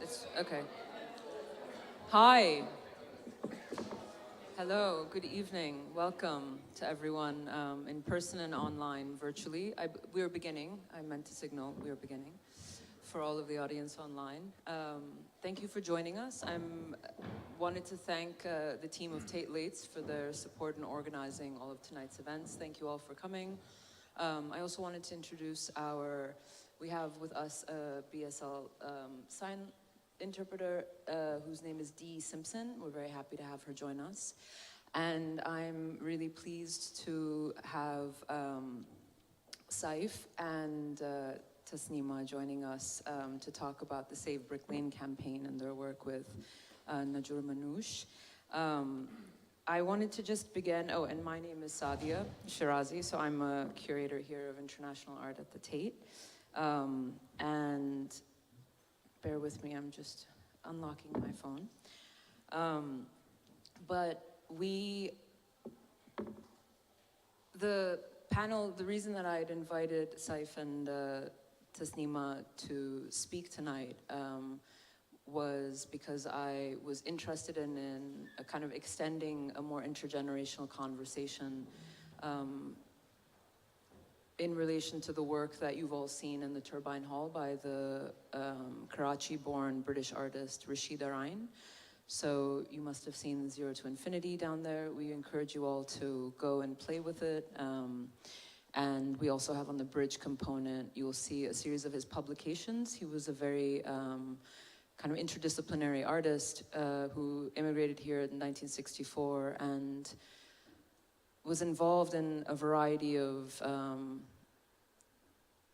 It's okay. Hi. Hello, good evening. Welcome to everyone in person and online, virtually. We are beginning. I meant to signal we are beginning for all of the audience online. Thank you for joining us. I wanted to thank the team of Tate Lates for their support in organizing all of tonight's events. Thank you all for coming. I also wanted to introduce we have with us a BSL sign interpreter whose name is Dee Simpson. We're very happy to have her join us. And I'm really pleased to have Saif and Tasnima joining us to talk about the Save Brick Lane campaign and their work with Nijjor Manush. I wanted to just begin, and my name is Sadia Shirazi, so I'm a curator here of international art at the Tate. And bear with me, I'm just unlocking my phone. But the panel, the reason that I had invited Saif and Tasnima to speak tonight was because I was interested in a kind of extending a more intergenerational conversation in relation to the work that you've all seen in the Turbine Hall by the Karachi-born British artist Rasheed Araeen. So you must have seen Zero to Infinity down there. We encourage you all to go and play with it. And we also have on the bridge component, you'll see a series of his publications. He was a very kind of interdisciplinary artist who immigrated here in 1964 and was involved in a variety of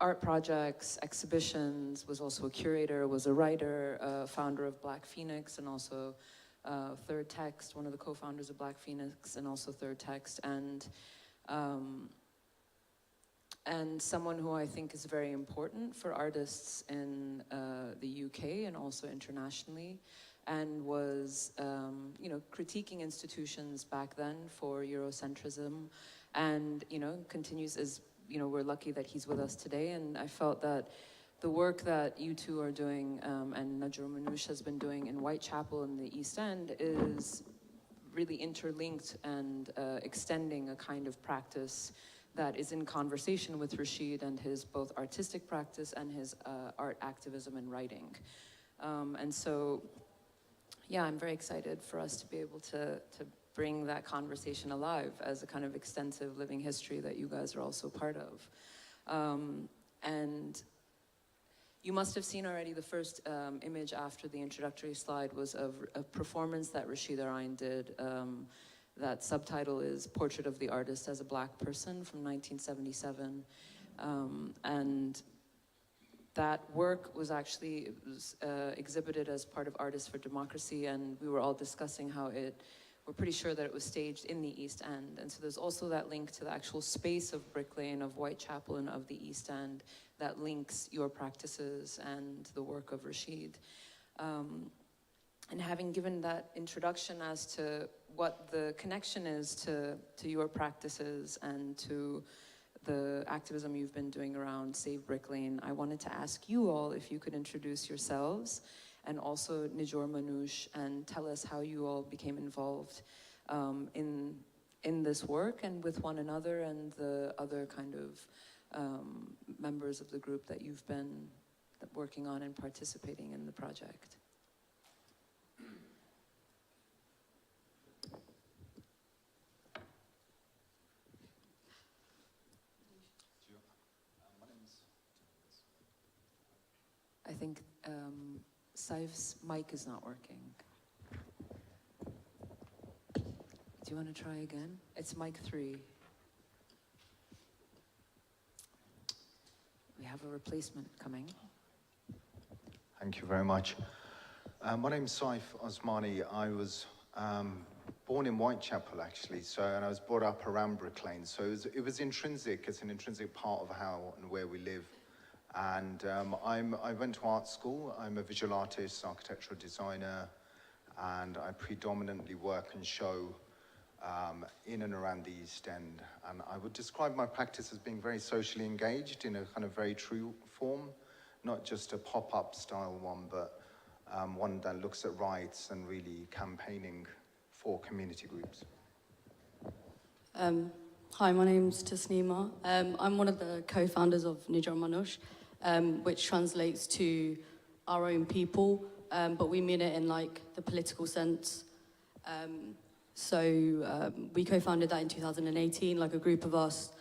art projects, exhibitions, was also a curator, was a writer, founder of Black Phoenix, and also Third Text, one of the co-founders of Black Phoenix, and also Third Text, and someone who I think is very important for artists in the UK and also internationally, and was, critiquing institutions back then for Eurocentrism, and, continues as, we're lucky that he's with us today, and I felt that the work that you two are doing, and Nijjor Manush has been doing in Whitechapel in the East End is really interlinked and extending a kind of practice that is in conversation with Rasheed and his both artistic practice and his art activism and writing. And so, yeah, I'm very excited for us to be able to bring that conversation alive as a kind of extensive living history that you guys are also part of. And you must have seen already the first image after the introductory slide was of a performance that Rasheed Araeen did. That subtitle is Portrait of the Artist as a Black Person from 1977. And that work was actually exhibited as part of Artists for Democracy, and we were all discussing how we're pretty sure that it was staged in the East End. And so there's also that link to the actual space of Brick Lane, of Whitechapel, and of the East End that links your practices and the work of Rasheed. And having given that introduction as to what the connection is to your practices and to the activism you've been doing around Save Brick Lane, I wanted to ask you all if you could introduce yourselves and also Nijjor Manush and tell us how you all became involved in this work and with one another and the other kind of members of the group that you've been working on and participating in the project. I think Saif's mic is not working. Do you want to try again? It's mic 3. We have a replacement coming. Thank you very much. My name's Saif Osmani. I was born in Whitechapel, actually, and I was brought up around Brick Lane. So it was intrinsic. It's an intrinsic part of how and where we live. And I went to art school. I'm a visual artist, architectural designer, and I predominantly work and show in and around the East End. And I would describe my practice as being very socially engaged in a kind of very true form, not just a pop-up style one, but one that looks at rights and really campaigning for community groups. Hi, my name's Tasnima. I'm one of the co-founders of Nijjor Manush, which translates to our own people, but we mean it in like the political sense. We co-founded that in 2018, like a group of us.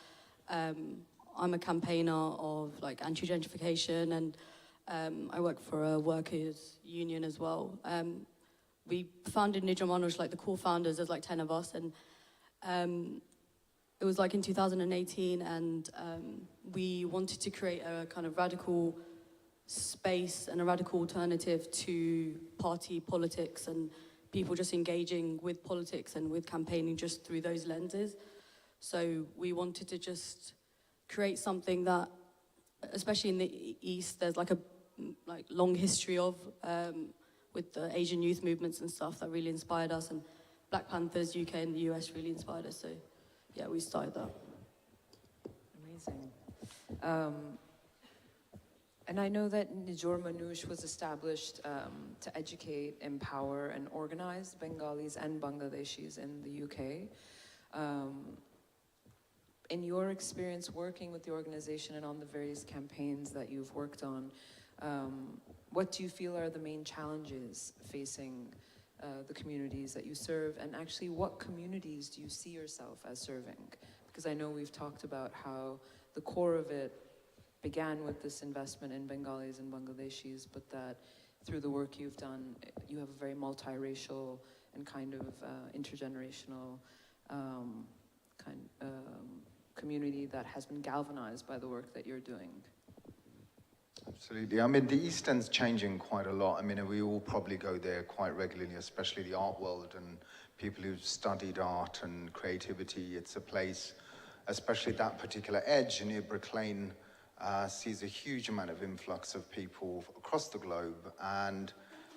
I'm a campaigner of like anti-gentrification, and I work for a workers' union as well. We founded Nijjor Manush, like the core founders, there's like 10 of us, and it was like in 2018, and we wanted to create a kind of radical space and a radical alternative to party politics and people just engaging with politics and with campaigning just through those lenses. So we wanted to just create something that, especially in the East, there's like a long history of, with the Asian youth movements and stuff that really inspired us, and Black Panthers, UK and the US really inspired us, so yeah, we started that. Amazing. And I know that Nijjor Manush was established to educate, empower, and organize Bengalis and Bangladeshis in the UK. In your experience working with the organization and on the various campaigns that you've worked on, what do you feel are the main challenges facing the communities that you serve, and actually what communities do you see yourself as serving? Because I know we've talked about how the core of it began with this investment in Bengalis and Bangladeshis, but that through the work you've done, you have a very multiracial and kind of intergenerational community that has been galvanized by the work that you're doing. Absolutely. I mean, the East End's changing quite a lot. I mean, we all probably go there quite regularly, especially the art world and people who've studied art and creativity. It's a place, especially that particular edge near Brick Lane, sees a huge amount of influx of people across the globe.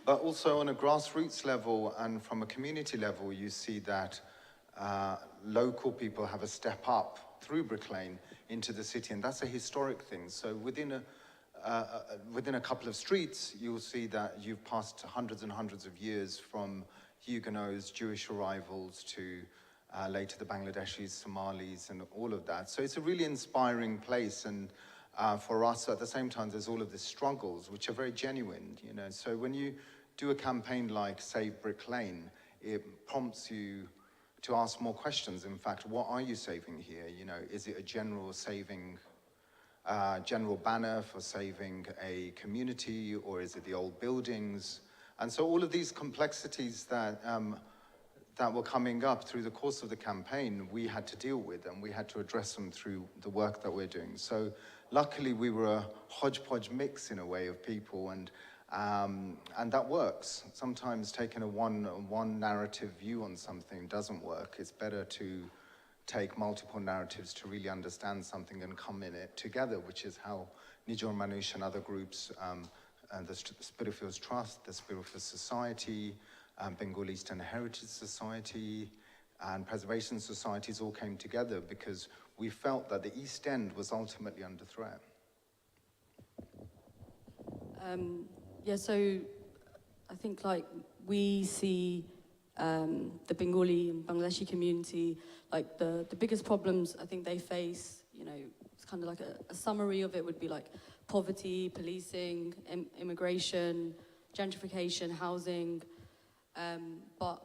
But also on a grassroots level and from a community level, you see that local people have a step up through Brick Lane into the city, and that's a historic thing. So within a couple of streets, you'll see that you've passed hundreds and hundreds of years from Huguenots, Jewish arrivals to later the Bangladeshis, Somalis, and all of that. So it's a really inspiring place, and for us, at the same time, there's all of these struggles, which are very genuine, you know. So when you do a campaign like Save Brick Lane, it prompts you to ask more questions. In fact, what are you saving here? You know, is it a general saving, general banner for saving a community, or is it the old buildings? And so all of these complexities that were coming up through the course of the campaign, we had to deal with, and we had to address them through the work that we're doing. So luckily we were a hodgepodge mix in a way of people, and that works. Sometimes taking a one narrative view on something doesn't work. It's better to take multiple narratives to really understand something and come in it together, which is how Nijjor Manush and other groups, and the Spitalfields Trust, the Spitalfields Society, Bengal Eastern Heritage Society, and Preservation Societies all came together because we felt that the East End was ultimately under threat. Yeah, so I think like we see the Bengali and Bangladeshi community, like the biggest problems I think they face, you know, it's kind of like a summary of it would be like poverty, policing, immigration, gentrification, housing. But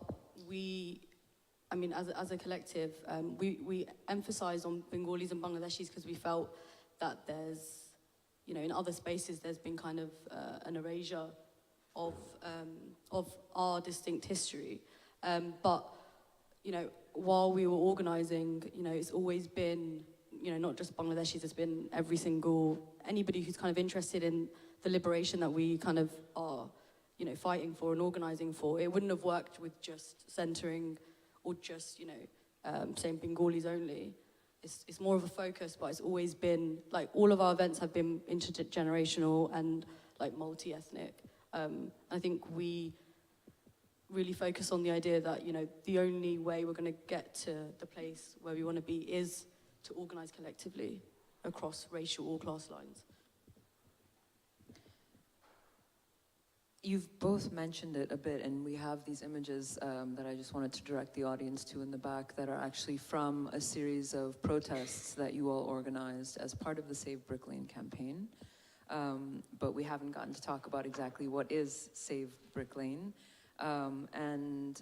I mean, as a collective, we emphasize on Bengalis and Bangladeshis because we felt that there's, you know, in other spaces there's been kind of an erasure of our distinct history. But, you know, while we were organizing, you know, it's always been, you know, not just Bangladeshis, it's been anybody who's kind of interested in the liberation that we kind of are, you know, fighting for and organizing for. It wouldn't have worked with just centering or just, you know, saying Bengalis only. It's more of a focus, but it's always been, like, all of our events have been intergenerational and, like, multi-ethnic. I think we really focus on the idea that, you know, the only way we're going to get to the place where we want to be is to organize collectively across racial or class lines. You've both mentioned it a bit, and we have these images that I just wanted to direct the audience to in the back that are actually from a series of protests that you all organized as part of the Save Brick Lane campaign. But we haven't gotten to talk about exactly what is Save Brick Lane, and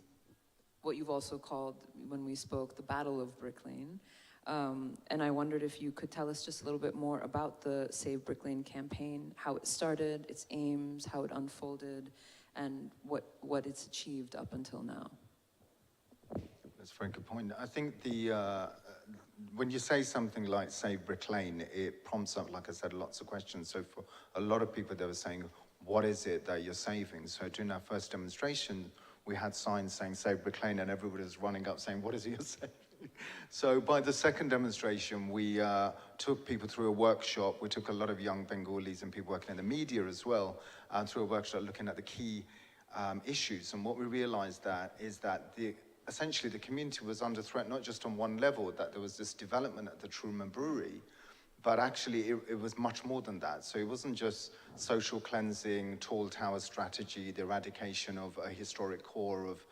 what you've also called, when we spoke, the Battle of Brick Lane. And I wondered if you could tell us just a little bit more about the Save Brick Lane campaign, how it started, its aims, how it unfolded, and what it's achieved up until now. That's a very good point. I think when you say something like Save Brick Lane, it prompts up, like I said, lots of questions. So for a lot of people, they were saying, what is it that you're saving? So during our first demonstration, we had signs saying Save Brick Lane, and everybody was running up saying, what is it you're saving? So by the second demonstration, we took people through a workshop. We took a lot of young Bengalis and people working in the media as well, through a workshop looking at the key issues. And what we realized is that essentially the community was under threat, not just on one level, that there was this development at the Truman Brewery, but actually it was much more than that. So it wasn't just social cleansing, tall tower strategy, the eradication of a historic core of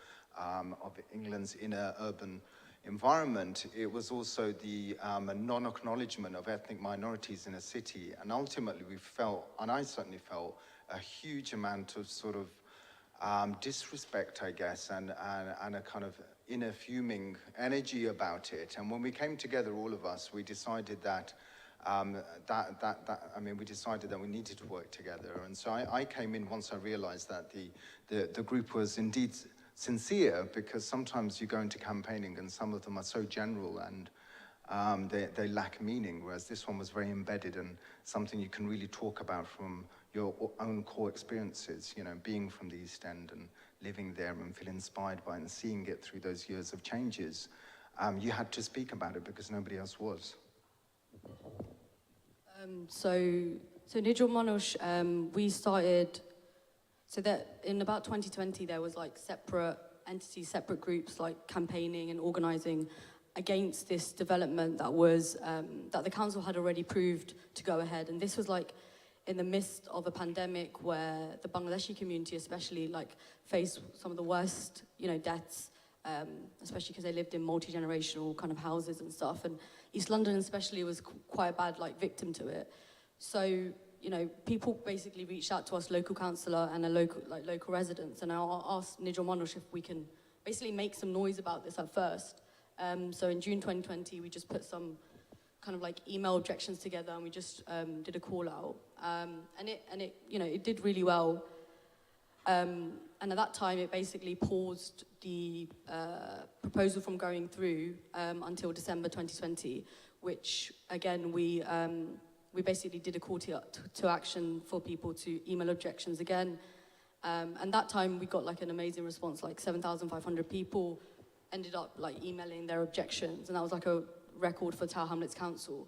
England's inner urban environment. It was also the non-acknowledgement of ethnic minorities in a city. And ultimately we felt, and I certainly felt, a huge amount of sort of disrespect, I guess, and a kind of inner fuming energy about it. And when we came together, all of us, we decided that we decided that we needed to work together. And so I came in once I realized that the group was indeed sincere, because sometimes you go into campaigning and some of them are so general and they lack meaning, whereas this one was very embedded and something you can really talk about from your own core experiences, you know, being from the East End and living there and feel inspired by it and seeing it through those years of changes. You had to speak about it because nobody else was. So Nijjor Manush, we started, so that in about 2020 there was like separate entities, separate groups like campaigning and organizing against this development that was, that the council had already proved to go ahead. And this was like in the midst of a pandemic where the Bangladeshi community especially like faced some of the worst, you know, deaths, especially because they lived in multi-generational kind of houses and stuff. And East London especially was quite a bad like victim to it. So, you know, people basically reached out to us, local councillor and local residents, and I asked Nijjor Manush if we can basically make some noise about this at first. So in June 2020, we just put some kind of like email objections together, and we just did a call out, and it you know, it did really well. And at that time, it basically paused the proposal from going through until December 2020, which again we basically did a call to action for people to email objections again. And that time we got like an amazing response, like 7,500 people ended up like emailing their objections, and that was like a record for Tower Hamlets Council.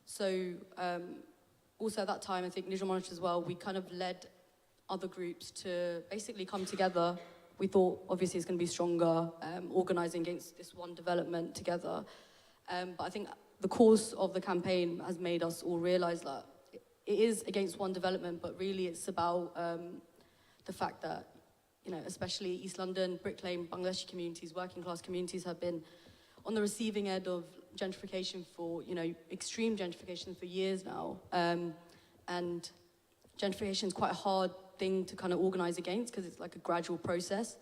So also at that time, I think Nijjor Manush as well, we kind of led other groups to basically come together. We thought obviously it's going to be stronger, organising against this one development together. But I think the course of the campaign has made us all realise that it is against one development, but really it's about the fact that, you know, especially East London, Brick Lane, Bangladeshi communities, working class communities have been on the receiving end of gentrification for, you know, extreme gentrification for years now. And gentrification is quite a hard thing to kind of organise against because it's like a gradual process.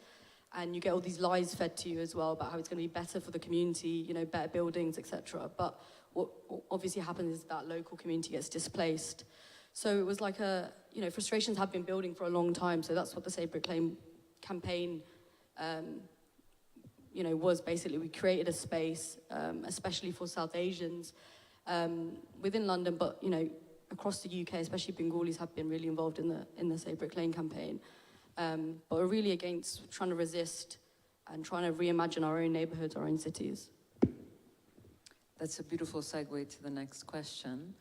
And you get all these lies fed to you as well about how it's going to be better for the community, you know, better buildings, etc. But what obviously happens is that local community gets displaced. So it was like you know, frustrations have been building for a long time. So that's what the Save Brick Lane campaign, you know, was basically. We created a space, especially for South Asians within London, but, you know, across the UK, especially Bengalis have been really involved in the Save Brick Lane campaign. But we're really against trying to resist and trying to reimagine our own neighbourhoods, our own cities. That's a beautiful segue to the next question,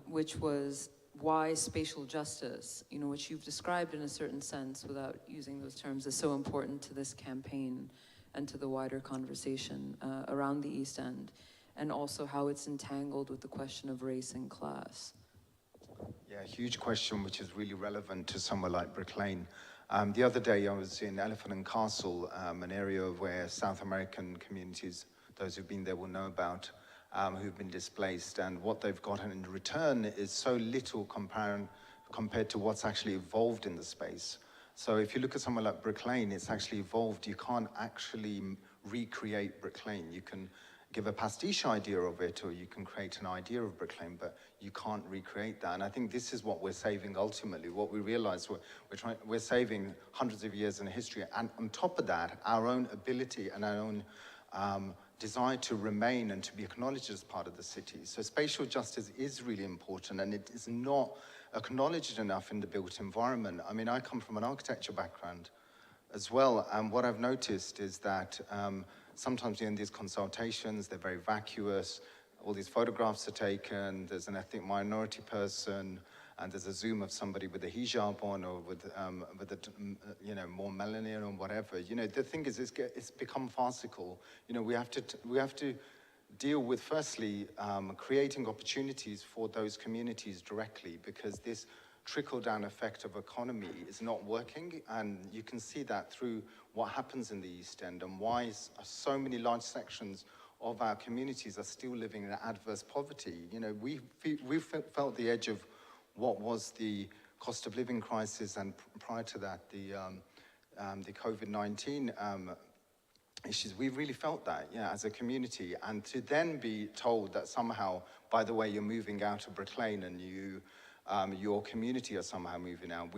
which was why spatial justice, you know, which you've described in a certain sense without using those terms, is so important to this campaign and to the wider conversation around the East End, and also how it's entangled with the question of race and class. Yeah, huge question, which is really relevant to somewhere like Brick Lane. The other day I was in Elephant and Castle, an area where South American communities, those who've been there will know about, who've been displaced, and what they've gotten in return is so little compared to what's actually evolved in the space. So if you look at somewhere like Brick Lane, it's actually evolved. You can't actually recreate Brick Lane. You can give a pastiche idea of it, or you can create an idea of Brick Lane, but you can't recreate that. And I think this is what we're saving ultimately. What we realize, we're saving hundreds of years in history, and on top of that, our own ability and our own desire to remain and to be acknowledged as part of the city. So spatial justice is really important, and it is not acknowledged enough in the built environment. I mean, I come from an architecture background as well, and what I've noticed is that sometimes in these consultations, they're very vacuous. All these photographs are taken, there's an ethnic minority person, and there's a zoom of somebody with a hijab on, or with a, more melanin or whatever. You know, the thing is, it's become farcical. You know, we have to deal with, firstly, creating opportunities for those communities directly, because this trickle-down effect of economy is not working, and you can see that through what happens in the East End and why so many large sections of our communities are still living in adverse poverty. You know, we felt the edge of what was the cost of living crisis, and prior to that, the COVID-19 issues. We really felt that, yeah, as a community, and to then be told that somehow, by the way, you're moving out of Brick Lane and your community are somehow moving out.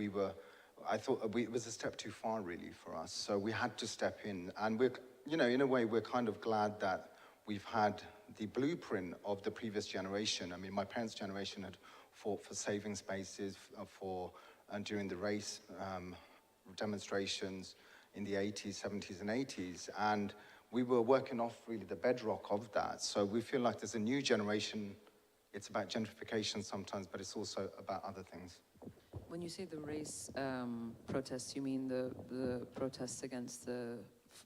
I thought it was a step too far, really, for us. So we had to step in, and we're, in a way, we're kind of glad that we've had the blueprint of the previous generation. I mean, my parents' generation had fought for saving spaces during the race demonstrations in the 80s, 70s, and 80s, and we were working off really the bedrock of that. So we feel like there's a new generation. It's about gentrification sometimes, but it's also about other things. When you say the race protests, you mean the protests against the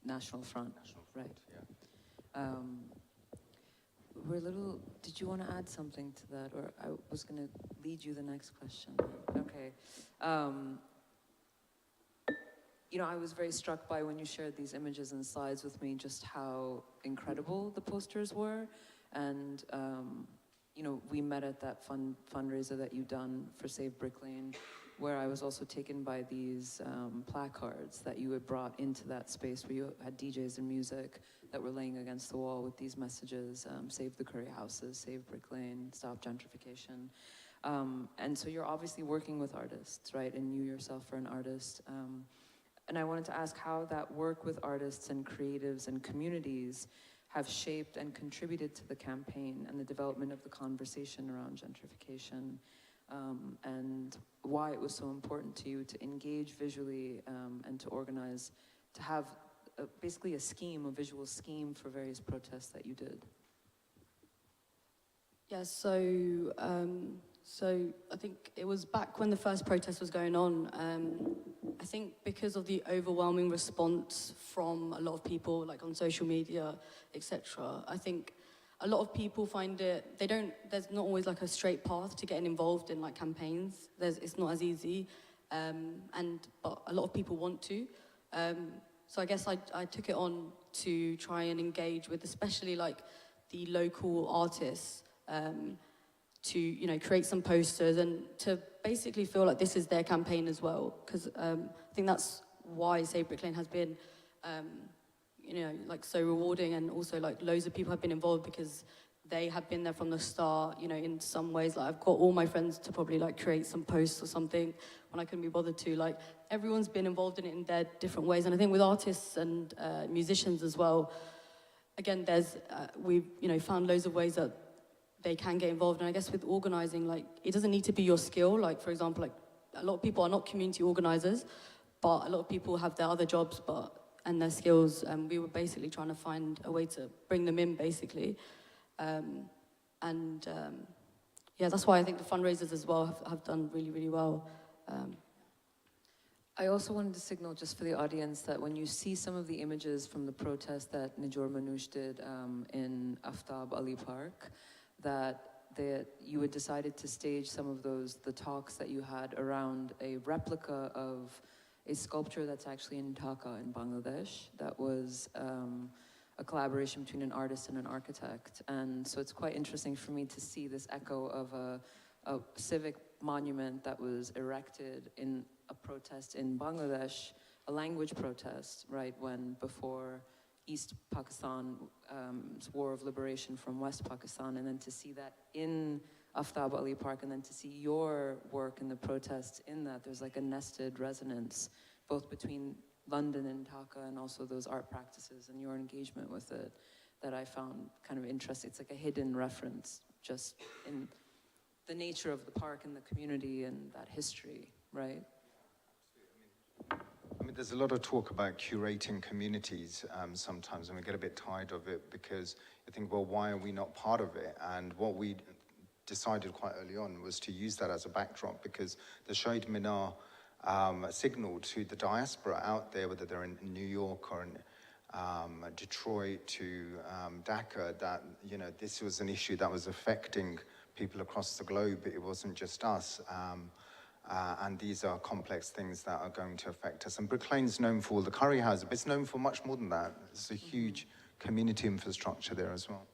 National Front, right? Yeah. Did you want to add something to that? Or I was going to lead you the next question. Okay. I was very struck by, when you shared these images and slides with me, just how incredible the posters were. And, we met at that fundraiser that you've done for Save Brick Lane, where I was also taken by these placards that you had brought into that space, where you had DJs and music that were laying against the wall with these messages: save the curry houses, save Brick Lane, stop gentrification. And so you're obviously working with artists, right? And you yourself are an artist. And I wanted to ask how that work with artists and creatives and communities have shaped and contributed to the campaign and the development of the conversation around gentrification, and why it was so important to you to engage visually and to organize, to have basically a visual scheme for various protests that you did. Yeah, so I think it was back when the first protest was going on. I think because of the overwhelming response from a lot of people, like on social media, etc., I think a lot of people find there's not always like a straight path to getting involved in like campaigns. It's not as easy, but a lot of people want to. So I guess I took it on to try and engage with, especially like the local artists, to create some posters and to basically feel like this is their campaign as well, because I think that's why Save Brick Lane has been like so rewarding, and also like loads of people have been involved because they have been there from the start. In some ways, like I've got all my friends to probably like create some posts or something when I couldn't be bothered to. Like everyone's been involved in it in their different ways, and I think with artists and musicians as well, again, we've found loads of ways that they can get involved. And I guess with organizing, like it doesn't need to be your skill. Like for example, like a lot of people are not community organizers, but a lot of people have their other jobs and their skills, and we were basically trying to find a way to bring them in, basically. That's why I think the fundraisers as well have done really, really well. I also wanted to signal, just for the audience, that when you see some of the images from the protest that Nijjor Manush did in Aftab Ali Park, that that you had decided to stage some of the talks that you had around a replica of a sculpture that's actually in Dhaka in Bangladesh that was a collaboration between an artist and an architect. And so it's quite interesting for me to see this echo of a civic monument that was erected in a protest in Bangladesh, a language protest, right, when before East Pakistan's war of liberation from West Pakistan, and then to see that in Aftab Ali Park, and then to see your work in the protests in that, there's like a nested resonance, both between London and Dhaka and also those art practices and your engagement with it, that I found kind of interesting. It's like a hidden reference just in the nature of the park and the community and that history, right? I mean, there's a lot of talk about curating communities sometimes, and we get a bit tired of it because you think, well, why are we not part of it? And what we decided quite early on was to use that as a backdrop, because the Shahid Minar signaled to the diaspora out there, whether they're in New York or in Detroit to Dhaka, that, you know, this was an issue that was affecting people across the globe. It wasn't just us. And these are complex things that are going to affect us. And Brick Lane's known for the curry house, but it's known for much more than that. There's a huge community infrastructure there as well.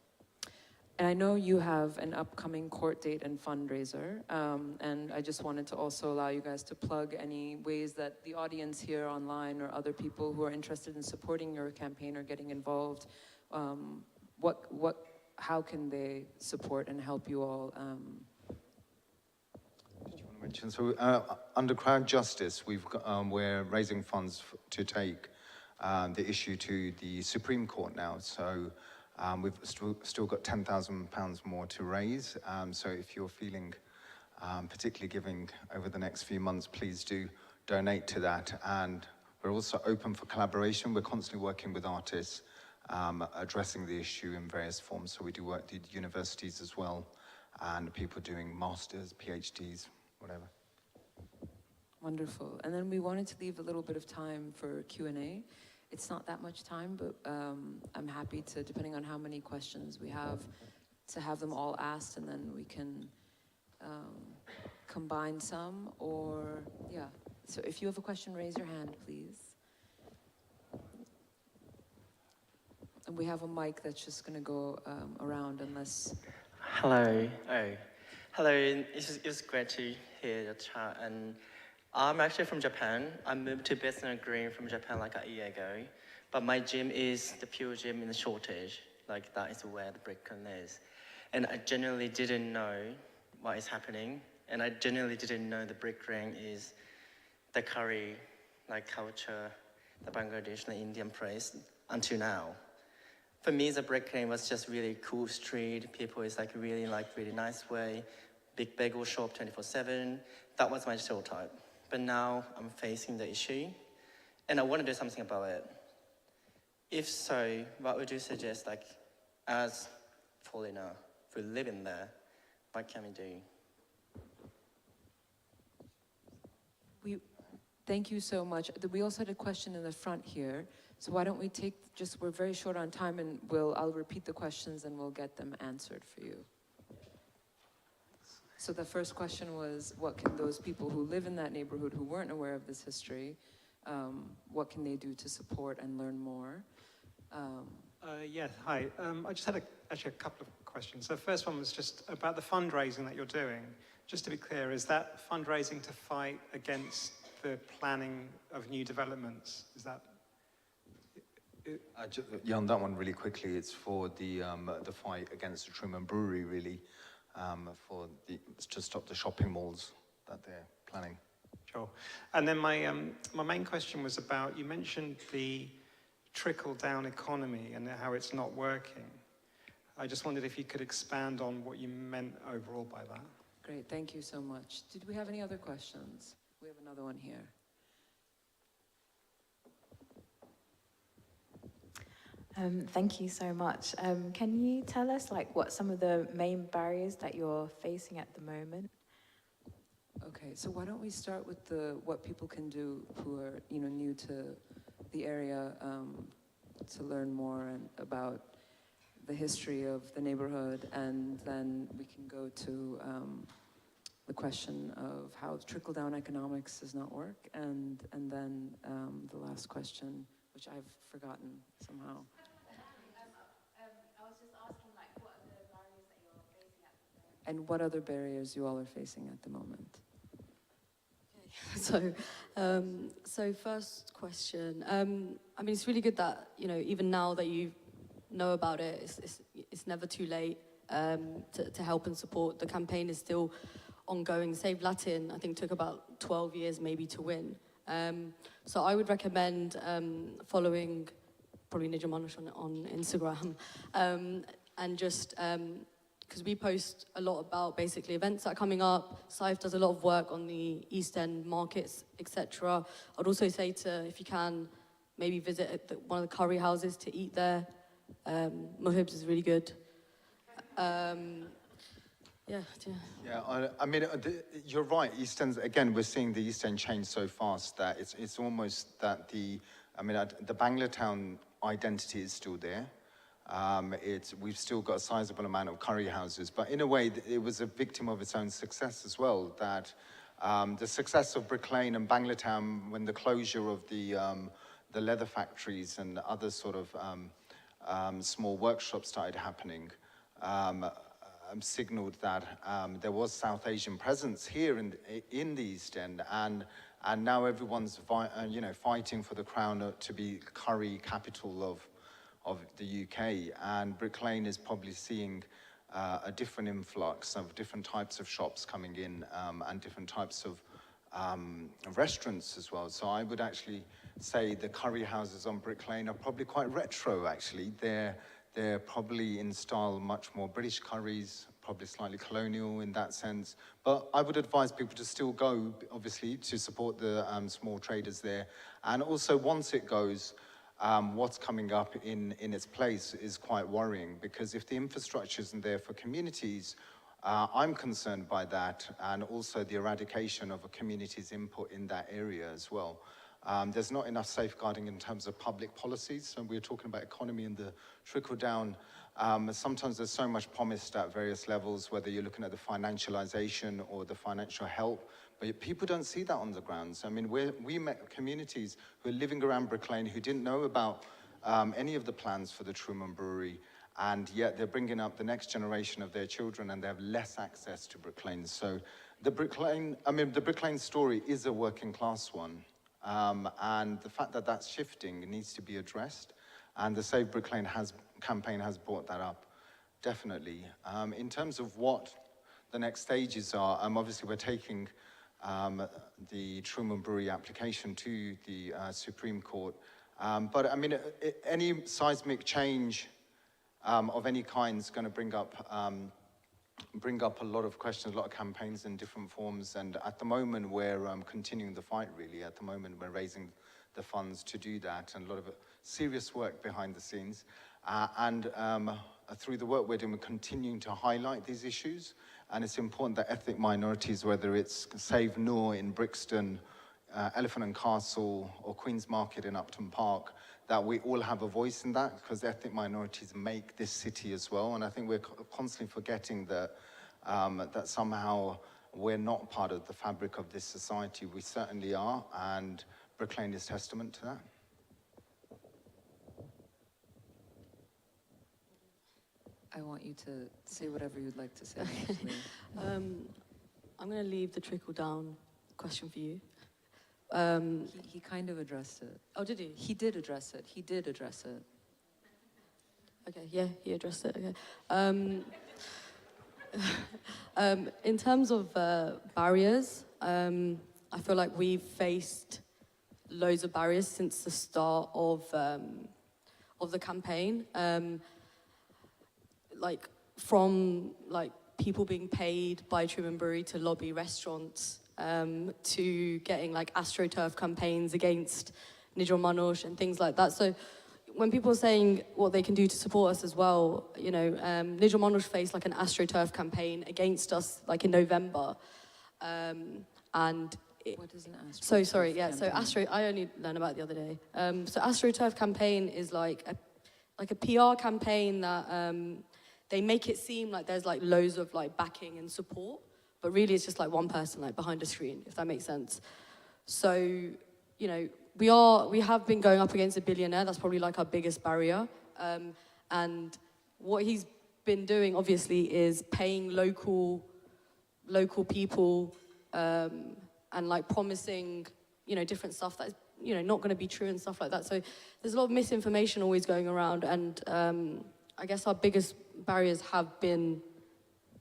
And I know you have an upcoming court date and fundraiser, and I just wanted to also allow you guys to plug any ways that the audience here online or other people who are interested in supporting your campaign or getting involved, how can they support and help you all? So under Crowd Justice, we're raising funds to take the issue to the Supreme Court now. So we've still got £10,000 more to raise. So if you're feeling particularly giving over the next few months, please do donate to that. And we're also open for collaboration. We're constantly working with artists, addressing the issue in various forms. So we do work with universities as well, and people doing masters, PhDs, whatever. Wonderful. And then we wanted to leave a little bit of time for Q&A. It's not that much time, but I'm happy to, depending on how many questions we have, to have them all asked, and then we can combine some, or, yeah. So if you have a question, raise your hand, please. And we have a mic that's just going to go around unless... Hello. Hello. It was great to hear your chat. And I'm actually from Japan. I moved to Bethnal Green from Japan like a year ago. But my gym is the pure gym in the shortage. Like, that is where the Bricklane is. And I genuinely didn't know what is happening. And I genuinely didn't know the Bricklane is the curry, like, culture, the Bangladesh and the Indian place until now. For me, the Bricklane was just really cool street. People is like really nice way. Big bagel shop 24/7. That was my stereotype. But now I'm facing the issue, and I want to do something about it. If so, what would you suggest, like, as foreigner, if we live in there, what can we do? Thank you so much. We also had a question in the front here. So why don't we take, we're very short on time, and I'll repeat the questions and we'll get them answered for you. So the first question was, what can those people who live in that neighborhood who weren't aware of this history, what can they do to support and learn more? Yes, hi. I just had actually a couple of questions. So the first one was just about the fundraising that you're doing. Just to be clear, is that fundraising to fight against the planning of new developments? Is that... Yeah, on that one really quickly, it's for the fight against the Truman Brewery, really, to stop the shopping malls that they're planning. Sure. And then my main question was about, you mentioned the trickle-down economy and how it's not working. I just wondered if you could expand on what you meant overall by that. Great, thank you so much. Did we have any other questions? We have another one here. Thank you so much. Can you tell us, like, what some of the main barriers that you're facing at the moment? Okay, so why don't we start with what people can do who are, new to the area to learn more about the history of the neighborhood, and then we can go to the question of how trickle-down economics does not work, and then the last question, which I've forgotten somehow. I was just asking, like, what are the barriers that you're facing at the moment? And what other barriers you all are facing at the moment? So first question. I mean, it's really good that, you know, even now that you know about it, it's never too late to help and support. The campaign is still ongoing. Save Latin, I think, took about 12 years maybe to win. So I would recommend following probably Nijjor Manush on Instagram, and just because we post a lot about basically events that are coming up. Saif does a lot of work on the East End markets, etc. I'd also say if you can, maybe visit one of the curry houses to eat there. Mohib's is really good. Yeah, I mean, you're right. East End, again, we're seeing the East End change so fast that it's almost that the Banglatown identity is still there. We've still got a sizable amount of curry houses, but in a way, it was a victim of its own success as well. That the success of Brick Lane and Banglatown, when the closure of the leather factories and other sort of small workshops started happening, signaled that there was South Asian presence here in the East End, and now everyone's fighting for the crown to be curry capital of the UK, and Brick Lane is probably seeing a different influx of different types of shops coming in, and different types of restaurants as well. So I would actually say the curry houses on Brick Lane are probably quite retro, actually. They're probably in style much more British curries, probably slightly colonial in that sense. But I would advise people to still go, obviously, to support the small traders there. And also, once it goes, what's coming up in its place is quite worrying, because if the infrastructure isn't there for communities, I'm concerned by that, and also the eradication of a community's input in that area as well. There's not enough safeguarding in terms of public policies, and we're talking about economy and the trickle down. Sometimes there's so much promised at various levels, whether you're looking at the financialization or the financial help, but people don't see that on the ground. So, I mean, we met communities who are living around Brick Lane who didn't know about any of the plans for the Truman Brewery, and yet they're bringing up the next generation of their children, and they have less access to Brick Lane. So the Brick Lane story is a working class one. And the fact that that's shifting needs to be addressed, and the Save Brick Lane campaign has brought that up, definitely. In terms of what the next stages are, obviously we're taking the Truman Brewery application to the Supreme Court, but I mean, any seismic change of any kind is going to bring up a lot of questions, a lot of campaigns in different forms, and at the moment we're continuing the fight, really. At the moment we're raising the funds to do that, and a lot of serious work behind the scenes, and through the work we're doing, we're continuing to highlight these issues, and it's important that ethnic minorities, whether it's Save Noor in Brixton, Elephant and Castle, or Queen's Market in Upton Park, that we all have a voice in that, because ethnic minorities make this city as well. And I think we're constantly forgetting that that somehow we're not part of the fabric of this society. We certainly are, and Brick Lane is testament to that. I want you to say whatever you'd like to say. Actually. I'm going to leave the trickle-down question for you. He kind of addressed it. Oh, did he? He did address it. He did address it. Okay, yeah, he addressed it. Okay. In terms of barriers, I feel like we've faced loads of barriers since the start of the campaign. Like from people being paid by Truman Brewery to lobby restaurants, to getting like AstroTurf campaigns against Nijjor Manush and things like that. So when people are saying what they can do to support us as well, you know, Nijjor Manush faced like an AstroTurf campaign against us like in November, and what is an AstroTurf? So sorry, yeah. campaign? So I only learned about it the other day. So AstroTurf campaign is like like a PR campaign that they make it seem like there's like loads of like backing and support, but really it's just like one person like behind a screen, if that makes sense. So, you know, we have been going up against a billionaire. That's probably like our biggest barrier. And what he's been doing, obviously, is paying local people and like promising, you know, different stuff that's, you know, not going to be true and stuff like that. So there's a lot of misinformation always going around, and I guess our biggest barriers have been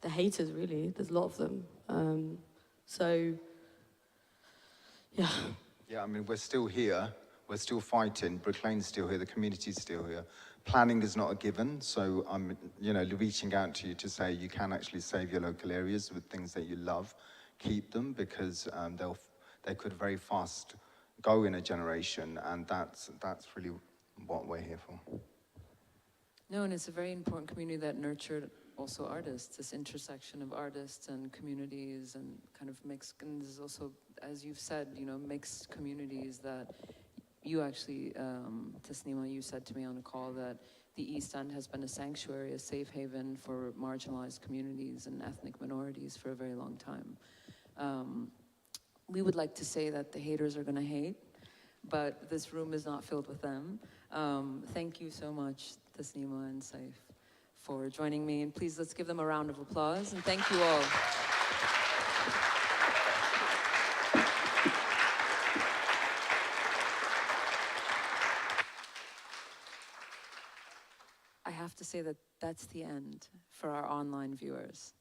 the haters, really. There's a lot of them. So, yeah. Yeah, I mean, we're still here. We're still fighting. Brick Lane's still here. The community's still here. Planning is not a given, so I'm, you know, reaching out to you to say you can actually save your local areas with things that you love. Keep them, because they could very fast go in a generation, and that's really what we're here for. No, and it's a very important community that nurtured also artists, this intersection of artists and communities, and kind of mixed, and there's also, as you've said, you know, mixed communities that you actually, Tasnima, you said to me on a call that the East End has been a sanctuary, a safe haven for marginalized communities and ethnic minorities for a very long time. We would like to say that the haters are gonna hate, but this room is not filled with them. Thank you so much, Tasnima and Saif, for joining me, and please let's give them a round of applause, and thank you all. I have to say that that's the end for our online viewers.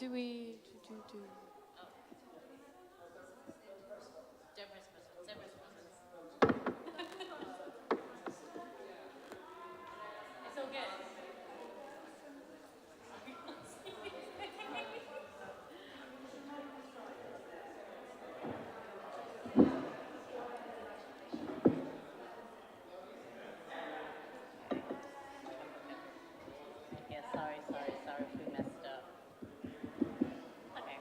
do we do? It's all good. Yeah, sorry if we messed up. Okay.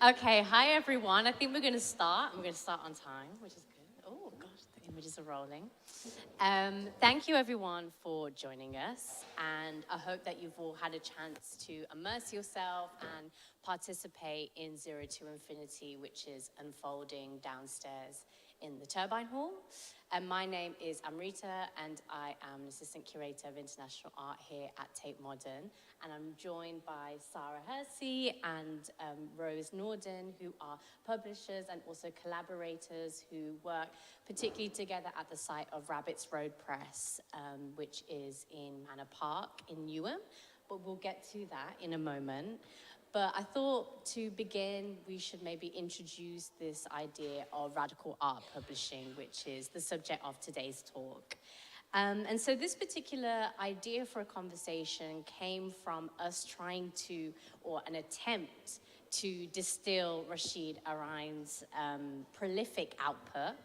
Okay, hi everyone. I think we're going to start. I'm going to start on time, which is good. Oh gosh, the images are rolling. Thank you everyone for joining us, and I hope that you've all had a chance to immerse yourself and participate in Zero to Infinity, which is unfolding downstairs in the Turbine Hall. And my name is Amrita, and I am an Assistant Curator of International Art here at Tate Modern. And I'm joined by Sahra Hersi and Rose Nordin, who are publishers and also collaborators who work particularly together at the site of Rabbits Road Press, which is in Manor Park in Newham. But we'll get to that in a moment. But I thought to begin, we should maybe introduce this idea of radical art publishing, which is the subject of today's talk. And so this particular idea for a conversation came from us trying to, or an attempt to distill Rasheed Araeen's prolific output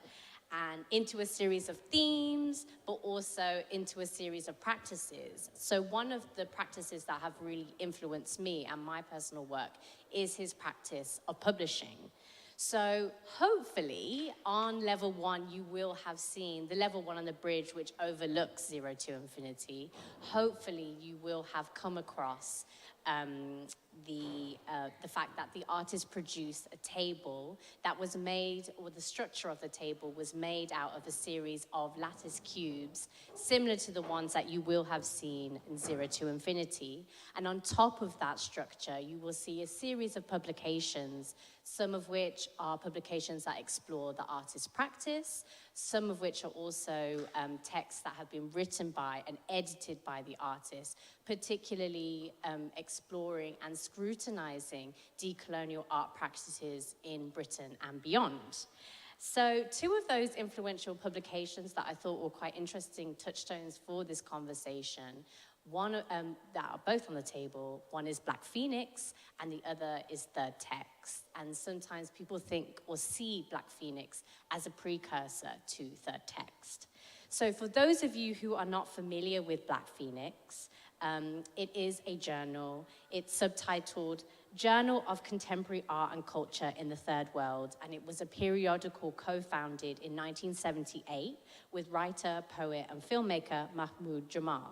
and into a series of themes, but also into a series of practices. So one of the practices that have really influenced me and my personal work is his practice of publishing. So hopefully on level one, you will have seen the level one on the bridge, which overlooks Zero to Infinity. Hopefully you will have come across the fact that the artist produced a table that was made, or the structure of the table was made out of a series of lattice cubes, similar to the ones that you will have seen in Zero to Infinity. And on top of that structure, you will see a series of publications, some of which are publications that explore the artist's practice, some of which are also texts that have been written by and edited by the artist, particularly exploring and scrutinizing decolonial art practices in Britain and beyond. So two of those influential publications that I thought were quite interesting touchstones for this conversation, one that are both on the table, one is Black Phoenix and the other is Third Text. And sometimes people think or see Black Phoenix as a precursor to Third Text. So for those of you who are not familiar with Black Phoenix, it is a journal. It's subtitled Journal of Contemporary Art and Culture in the Third World, and it was a periodical co-founded in 1978 with writer, poet, and filmmaker Mahmoud Jamal.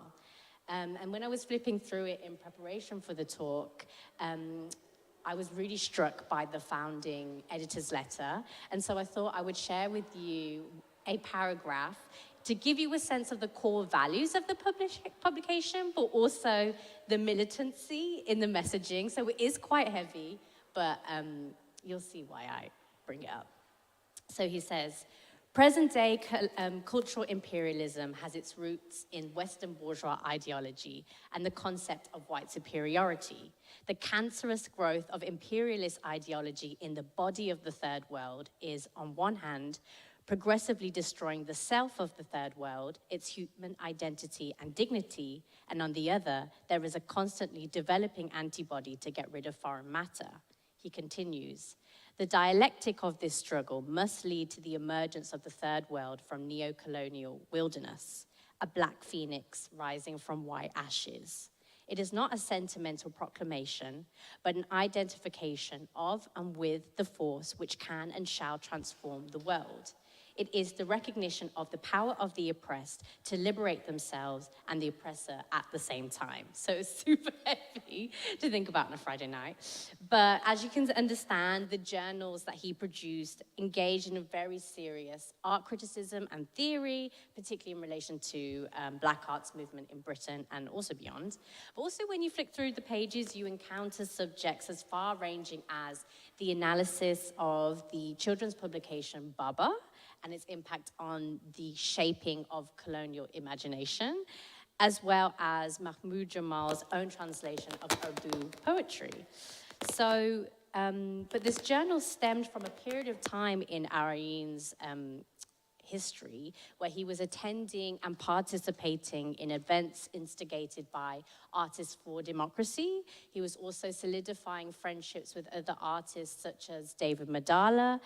And when I was flipping through it in preparation for the talk, I was really struck by the founding editor's letter, and so I thought I would share with you a paragraph to give you a sense of the core values of the publication, but also the militancy in the messaging. So it is quite heavy, but you'll see why I bring it up. So he says, present-day cultural imperialism has its roots in Western bourgeois ideology and the concept of white superiority. The cancerous growth of imperialist ideology in the body of the Third World is, on one hand, progressively destroying the self of the Third World, its human identity and dignity, and on the other, there is a constantly developing antibody to get rid of foreign matter. He continues, the dialectic of this struggle must lead to the emergence of the Third World from neo-colonial wilderness, a black phoenix rising from white ashes. It is not a sentimental proclamation, but an identification of and with the force which can and shall transform the world. It is the recognition of the power of the oppressed to liberate themselves and the oppressor at the same time. So it's super heavy to think about on a Friday night. But as you can understand, the journals that he produced engaged in a very serious art criticism and theory, particularly in relation to Black arts movement in Britain and also beyond. But also when you flick through the pages, you encounter subjects as far-ranging as the analysis of the children's publication Baba, and its impact on the shaping of colonial imagination, as well as Mahmoud Jamal's own translation of Urdu poetry. So, but this journal stemmed from a period of time in Araeen's history where he was attending and participating in events instigated by Artists for Democracy. He was also solidifying friendships with other artists such as David Madala,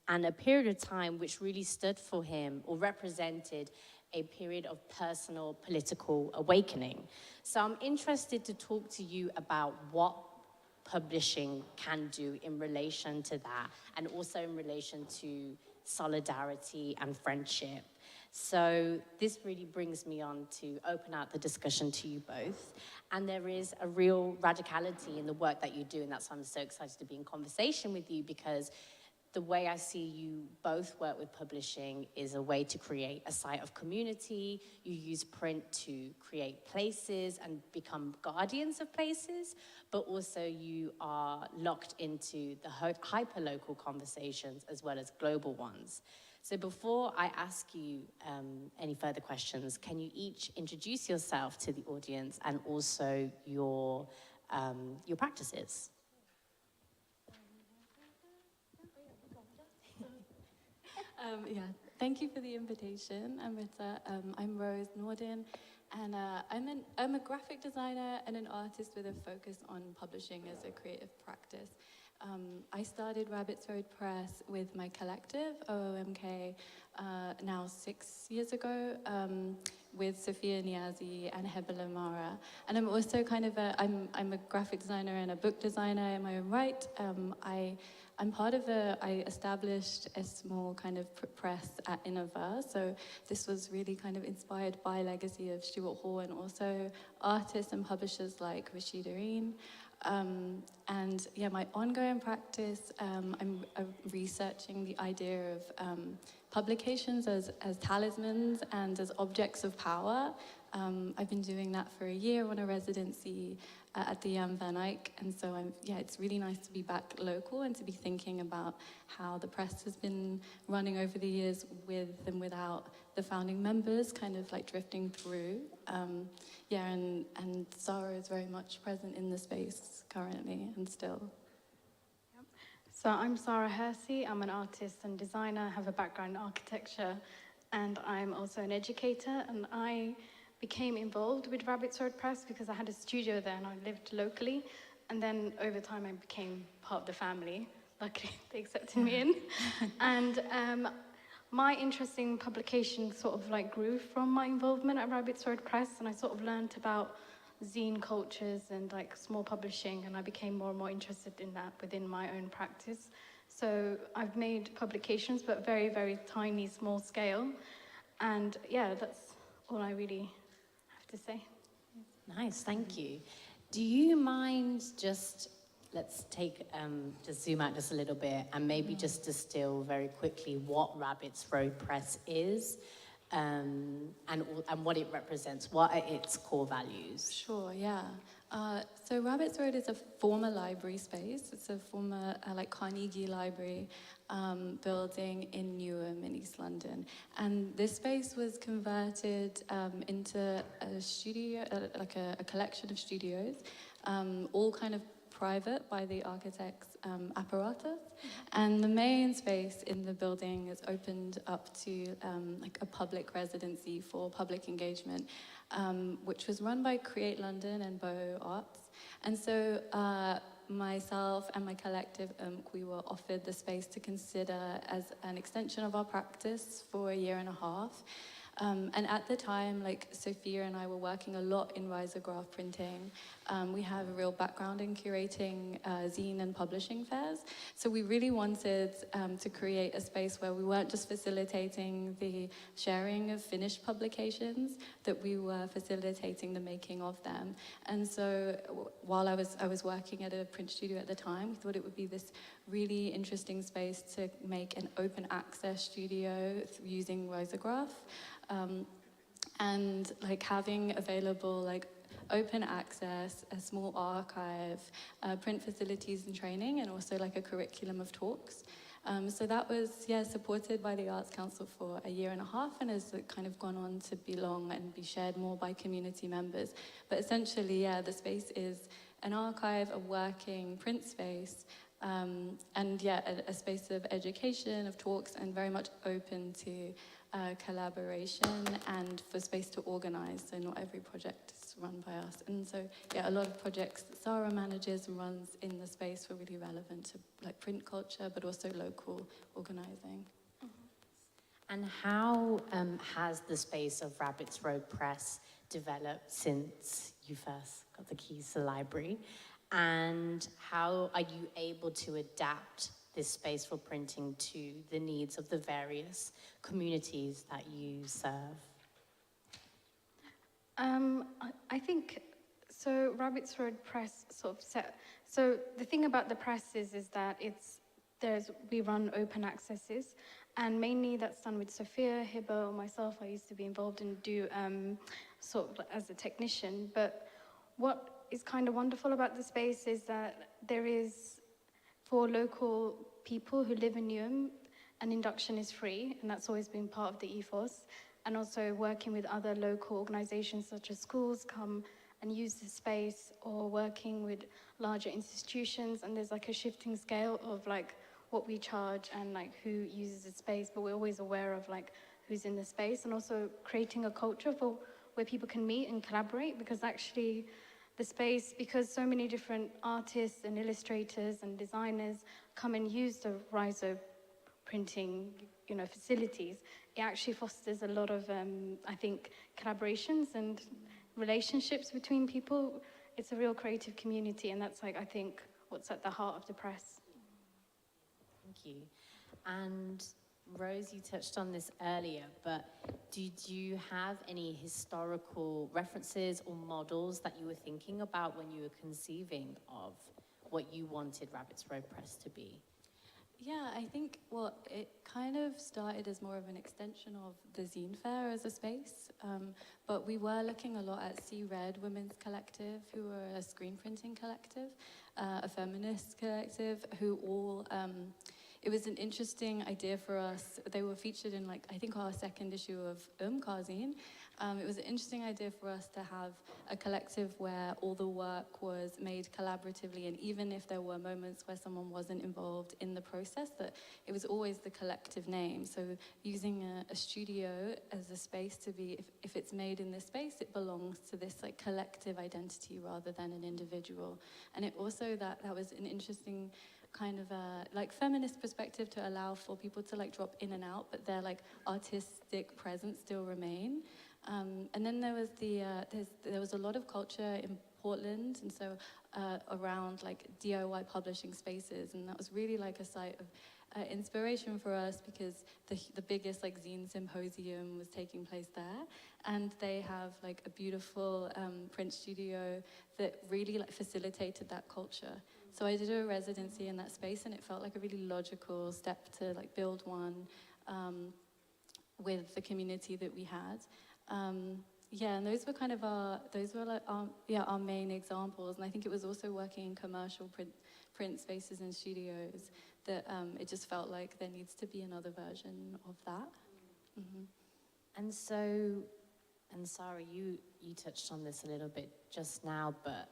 and a period of time which really stood for him or represented a period of personal political awakening. So I'm interested to talk to you about what publishing can do in relation to that, and also in relation to solidarity and friendship. So this really brings me on to open out the discussion to you both. And there is a real radicality in the work that you do, and that's why I'm so excited to be in conversation with you, because the way I see you both work with publishing is a way to create a site of community. You use print to create places and become guardians of places, but also you are locked into the hyper-local conversations as well as global ones. So before I ask you any further questions, can you each introduce yourself to the audience and also your practices? Yeah, thank you for the invitation, Amrita. I'm Rose Nordin, and I'm a graphic designer and an artist with a focus on publishing as a creative practice. I started Rabbit's Road Press with my collective, OOMK, now 6 years ago, with Sophia Niazi and Hebele Mara. And I'm also kind of I'm a graphic designer and a book designer in my own right. I'm part of I established a small kind of press at Innova, so this was really kind of inspired by legacy of Stuart Hall and also artists and publishers like Rasheed. And yeah, my ongoing practice, I'm researching the idea of publications as talismans and as objects of power. I've been doing that for a year on a residency at the Jan van Eyck, and so it's really nice to be back local and to be thinking about how the press has been running over the years with and without the founding members, kind of like drifting through. And Sahra is very much present in the space currently and still. So I'm Sahra Hersi. I'm an artist and designer. I have a background in architecture, and I'm also an educator. And I became involved with Rabbit's Road Press because I had a studio there and I lived locally. And then over time I became part of the family. Luckily, they accepted me in. And my interest in publication sort of like grew from my involvement at Rabbit's Road Press, and I sort of learned about zine cultures and like small publishing, and I became more and more interested in that within my own practice. So I've made publications, but very, very tiny, small scale. And yeah, that's all I really have to say. Nice, thank you. Do you mind let's just zoom out just a little bit and maybe just distill very quickly what Rabbit's Road Press is and what it represents, what are its core values? Sure, yeah. So Rabbit's Road is a former library space. It's a former like Carnegie Library building in Newham in East London. And this space was converted into a studio, like a collection of studios, all kind of private by the architect's apparatus. And the main space in the building is opened up to like a public residency for public engagement, which was run by Create London and Boho Arts. And so myself and my collective, we were offered the space to consider as an extension of our practice for a year and a half. And at the time, like Sophia and I were working a lot in risograph printing. We have a real background in curating zine and publishing fairs. So we really wanted to create a space where we weren't just facilitating the sharing of finished publications, that we were facilitating the making of them. And so while I was working at a print studio at the time, we thought it would be this really interesting space to make an open access studio using risograph. And like having available like open access, a small archive, print facilities and training, and also like a curriculum of talks. So that was, supported by the Arts Council for a year and a half, and has kind of gone on to belong and be shared more by community members. But essentially, the space is an archive, a working print space, and a space of education, of talks, and very much open to collaboration and for space to organize. So not every project is run by us. And so, a lot of projects that Sahra manages and runs in the space were really relevant to like print culture, but also local organizing. And how has the space of Rabbit's Road Press developed since you first got the keys to the library? And how are you able to adapt this space for printing to the needs of the various communities that you serve? I think, so Rabbit's Road Press sort of set, so the thing about the press is that we run open accesses, and mainly that's done with Sophia, Hiba, or myself. I used to be involved and do sort of as a technician, but what is kind of wonderful about the space is that there is, for local people who live in Newham, an induction is free, and that's always been part of the ethos. And also working with other local organizations such as schools come and use the space, or working with larger institutions, and there's like a shifting scale of like what we charge and like who uses the space, but we're always aware of like who's in the space, and also creating a culture for where people can meet and collaborate, because actually the space, because so many different artists and illustrators and designers come and use the Rhizo printing, facilities, it actually fosters a lot of, I think, collaborations and relationships between people. It's a real creative community, and that's like, I think, what's at the heart of the press. Thank you. And Rose, you touched on this earlier, but did you have any historical references or models that you were thinking about when you were conceiving of what you wanted Rabbit's Road Press to be? Yeah, I think, it kind of started as more of an extension of the Zine Fair as a space, but we were looking a lot at See Red Women's Collective, who were a screen printing collective, a feminist collective, who all, it was an interesting idea for us. They were featured in, I think our second issue of OOMK zine. It was an interesting idea for us to have a collective where all the work was made collaboratively, and even if there were moments where someone wasn't involved in the process, that it was always the collective name. So using a studio as a space to be, if it's made in this space, it belongs to this collective identity rather than an individual. And it also, that was an interesting kind of feminist perspective to allow for people to drop in and out, but their artistic presence still remain. And then there was there was a lot of culture in Portland, and so around DIY publishing spaces, and that was really a site of inspiration for us, because the biggest zine symposium was taking place there, and they have a beautiful print studio that really facilitated that culture. So I did a residency in that space, and it felt like a really logical step to build one with the community that we had. Yeah, and those were kind of our main examples. And I think it was also working in commercial print spaces and studios that it just felt like there needs to be another version of that. Mm-hmm. And so, and Sahra, you touched on this a little bit just now, but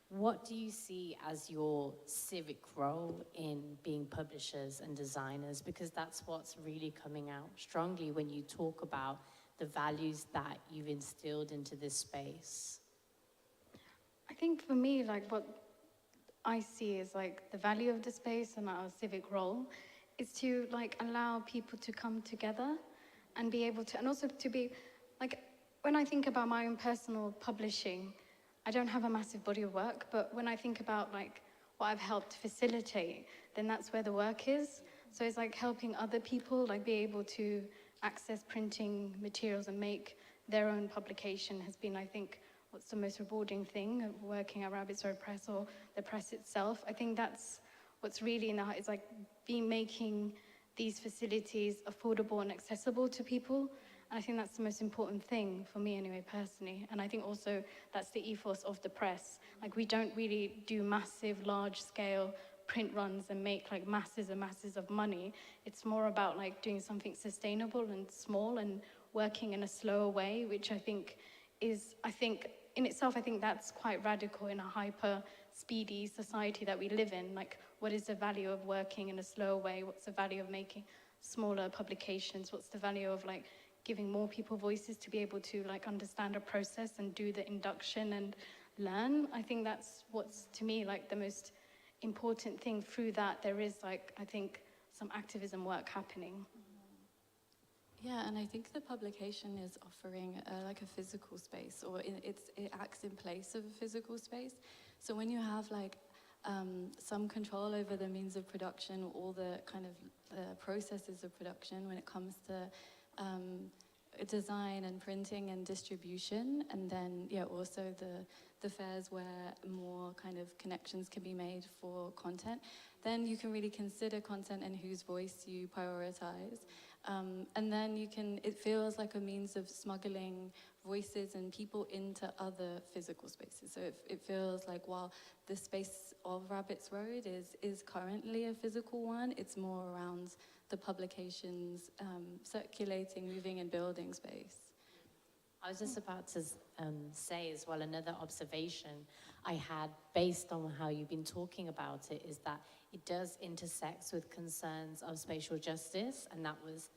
what do you see as your civic role in being publishers and designers? Because that's what's really coming out strongly when you talk about the values that you've instilled into this space. I think for me, what I see is the value of the space and our civic role is to allow people to come together and be able to, and also to be, when I think about my own personal publishing, I don't have a massive body of work, but when I think about what I've helped facilitate, then that's where the work is. So it's helping other people be able to access printing materials and make their own publication has been, I think, what's the most rewarding thing of working at Rabbit's Road Press, or the press itself. I think that's what's really in the heart, is making these facilities affordable and accessible to people. And I think that's the most important thing for me anyway, personally. And I think also that's the ethos of the press. We don't really do massive, large scale print runs and make masses and masses of money. It's more about doing something sustainable and small and working in a slower way, which I think in itself, I think that's quite radical in a hyper speedy society that we live in. What is the value of working in a slower way? What's the value of making smaller publications? What's the value of giving more people voices to be able to understand a process and do the induction and learn? I think that's what's, to me, the most important thing. Through that, there is I think some activism work happening. Yeah, and I think the publication is offering like a physical space, or it acts in place of a physical space. So when you have like some control over the means of production, all the kind of processes of production when it comes to design and printing and distribution, and then also the fairs where more kind of connections can be made for content, then you can really consider content and whose voice you prioritize. And then it feels like a means of smuggling voices and people into other physical spaces. So it feels like while the space of Rabbit's Road is currently a physical one, it's more around the publications circulating, moving and building space. I was just about to say as well, another observation I had based on how you've been talking about it is that it does intersect with concerns of spatial justice, and that was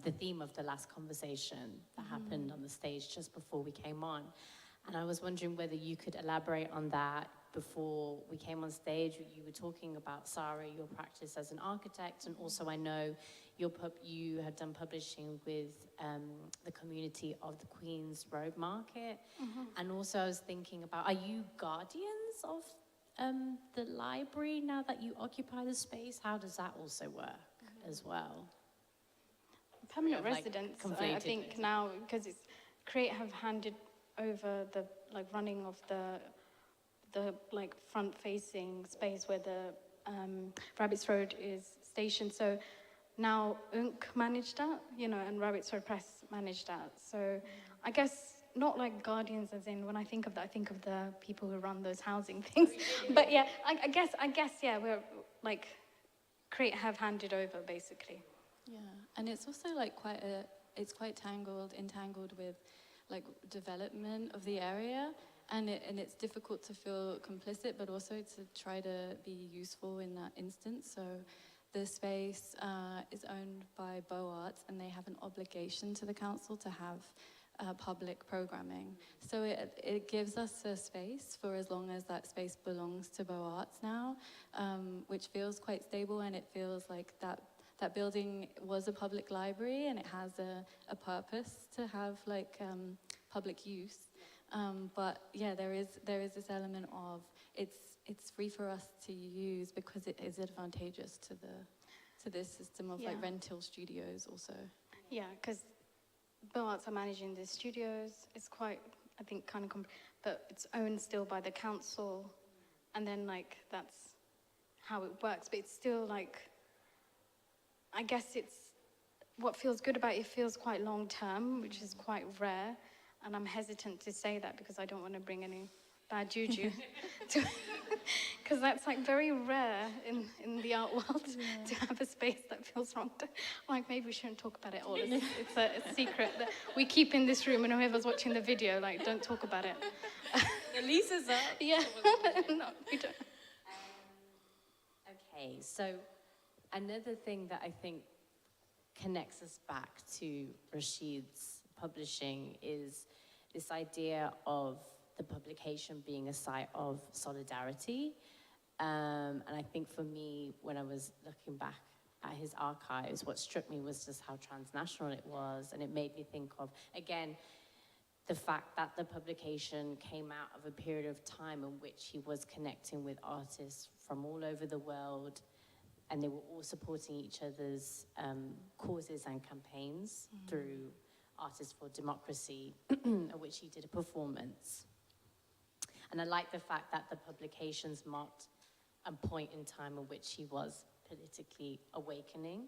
the theme of the last conversation that happened on the stage just before we came on. And I was wondering whether you could elaborate on that. Before we came on stage, you were talking about, Sahra, your practice as an architect, and also I know you have done publishing with the community of the Queen's Road Market. And also I was thinking about, are you guardians of the library now that you occupy the space? How does that also work as well? Permanent Like, residents, I think now, because it's Create have handed over the running of the front-facing space where the Rabbit's Road is stationed. So now OOMK managed that, and Rabbit's Road Press managed that. So I guess not like guardians as in, when I think of that, I think of the people who run those housing things. But yeah, I guess, yeah, we're like, Create have handed over, basically. Yeah, and it's also like it's quite entangled with like development of the area, and it's difficult to feel complicit, but also to try to be useful in that instance. So the space is owned by Beaux Arts, and they have an obligation to the council to have public programming. So it gives us a space for as long as that space belongs to Beaux Arts now, which feels quite stable, and it feels like that building was a public library, and it has a purpose to have like public use. But yeah, there is this element of it's free for us to use because it is advantageous to this system of like rental studios also. Yeah, because Beaux Arts are managing the studios. It's quite, I think, kind of but it's owned still by the council, and then like that's how it works. But it's still like, I guess it's, what feels good about it feels quite long term, which is quite rare. And I'm hesitant to say that because I don't want to bring any bad juju because that's like very rare in the art world to have a space that feels wrong. Like maybe we shouldn't talk about it all. It's a secret that we keep in this room, and whoever's watching the video, like, don't talk about it. The lease is up. Yeah, no, we don't. Okay, so another thing that I think connects us back to Rasheed's publishing is this idea of the publication being a site of solidarity. And I think for me, when I was looking back at his archives, what struck me was just how transnational it was. And it made me think of, again, the fact that the publication came out of a period of time in which he was connecting with artists from all over the world, and they were all supporting each other's causes and campaigns through Artists for Democracy, at which he did a performance. And I like the fact that the publications marked a point in time in which he was politically awakening.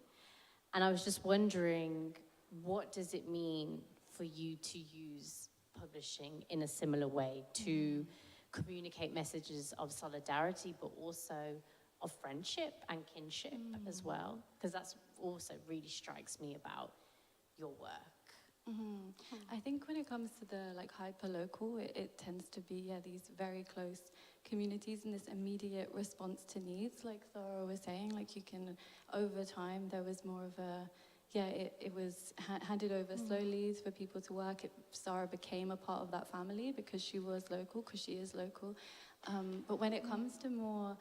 And I was just wondering, what does it mean for you to use publishing in a similar way to communicate messages of solidarity, but also of friendship and kinship as well? Because that's also really strikes me about your work. I think when it comes to the like hyper-local, it tends to be these very close communities and this immediate response to needs, like Sahra was saying. Like you can, over time, there was more of a, it was handed over slowly for people to work. Sahra became a part of that family because she was local, because she is local. But when it comes to more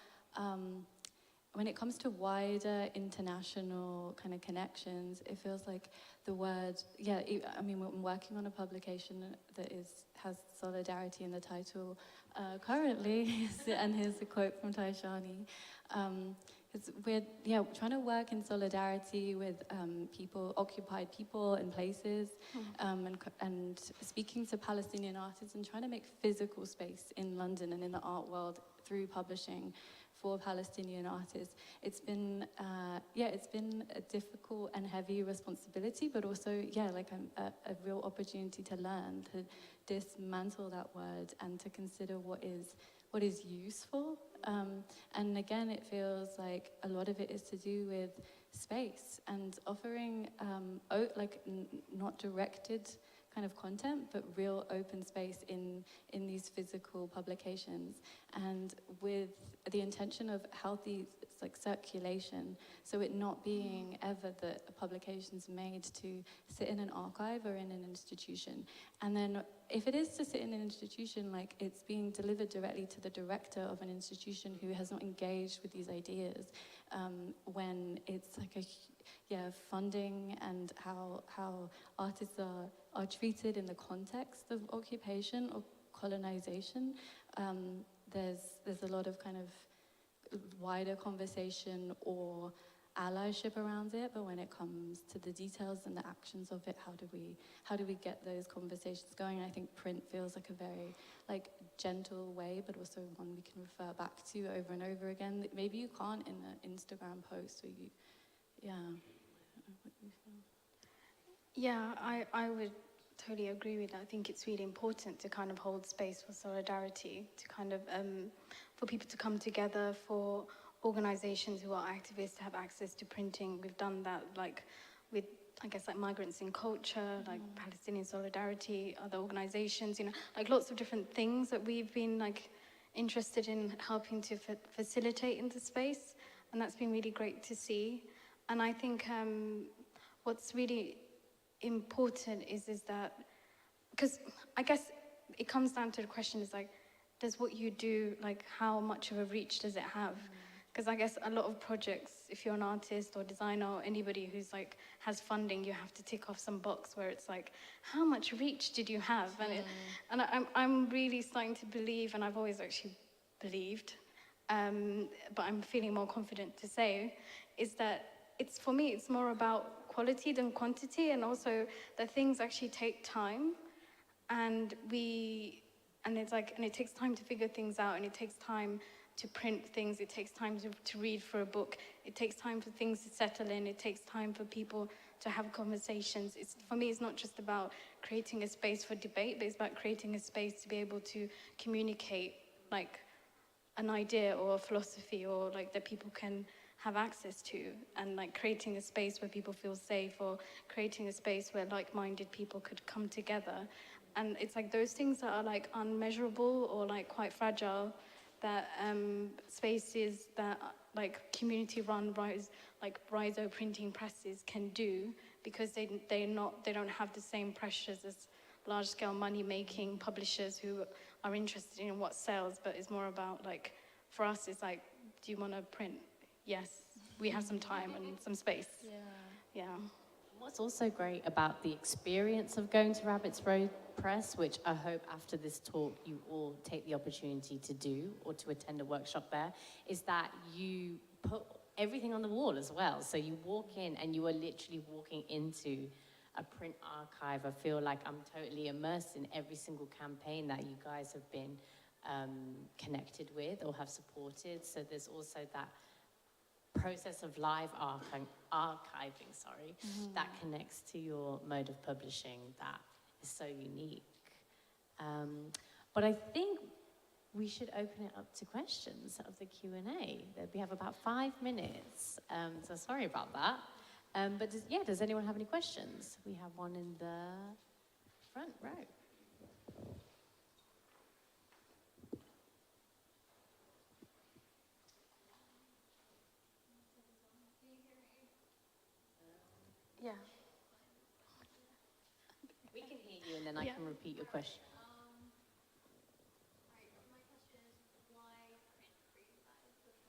when it comes to wider international kind of connections, it feels like the word, I mean, I'm working on a publication that has solidarity in the title currently, and here's a quote from Taishani. We're trying to work in solidarity with occupied people and places, and speaking to Palestinian artists and trying to make physical space in London and in the art world through publishing for Palestinian artists. It's been a difficult and heavy responsibility, but also a real opportunity to learn, to dismantle that word and to consider what is useful. And again, it feels like a lot of it is to do with space and offering not directed kind of content, but real open space in these physical publications, and with the intention of healthy circulation, so it not being ever that a publication's made to sit in an archive or in an institution. And then if it is to sit in an institution, it's being delivered directly to the director of an institution who has not engaged with these ideas, when it's funding and how artists are treated in the context of occupation or colonization. There's a lot of kind of wider conversation or allyship around it, but when it comes to the details and the actions of it, how do we get those conversations going? And I think print feels like a very gentle way, but also one we can refer back to over and over again. That maybe you can't in an Instagram post, or what do you feel? Yeah, I would totally agree with that. I think it's really important to kind of hold space for solidarity, to kind of for people to come together, for organizations who are activists to have access to printing. We've done that with, I guess, Migrants in Culture, Palestinian Solidarity, other organizations, lots of different things that we've been interested in helping to facilitate into space, and that's been really great to see. And I think what's really important is that, because I guess it comes down to the question is does what you do, how much of a reach does it have? Because I guess a lot of projects, if you're an artist or designer or anybody who's has funding, you have to tick off some box where it's how much reach did you have? And I'm really starting to believe, and I've always actually believed, but I'm feeling more confident to say, is that for me, it's more about quality than quantity, and also that things actually take time, and it takes time to figure things out, and it takes time to print things, it takes time to read for a book, it takes time for things to settle in, it takes time for people to have conversations. For me, it's not just about creating a space for debate, but it's about creating a space to be able to communicate an idea or a philosophy, or that people can have access to, and creating a space where people feel safe, or creating a space where like-minded people could come together. And it's those things that are unmeasurable or quite fragile, that spaces that community-run Riso printing presses can do, because they don't have the same pressures as large-scale money-making publishers who are interested in what sells, but it's more about for us, it's do you want to print? Yes, we have some time and some space. Yeah. What's also great about the experience of going to Rabbit's Road Press, which I hope after this talk you all take the opportunity to do, or to attend a workshop there, is that you put everything on the wall as well. So you walk in and you are literally walking into a print archive. I feel like I'm totally immersed in every single campaign that you guys have been connected with or have supported. So there's also that process of live archiving, that connects to your mode of publishing that is so unique. But I think we should open it up to questions of the Q&A. We have about 5 minutes, so sorry about that. But does anyone have any questions? We have one in the front row. Yeah. We can hear you, and then I can repeat your question. My question is, why print for you guys? Because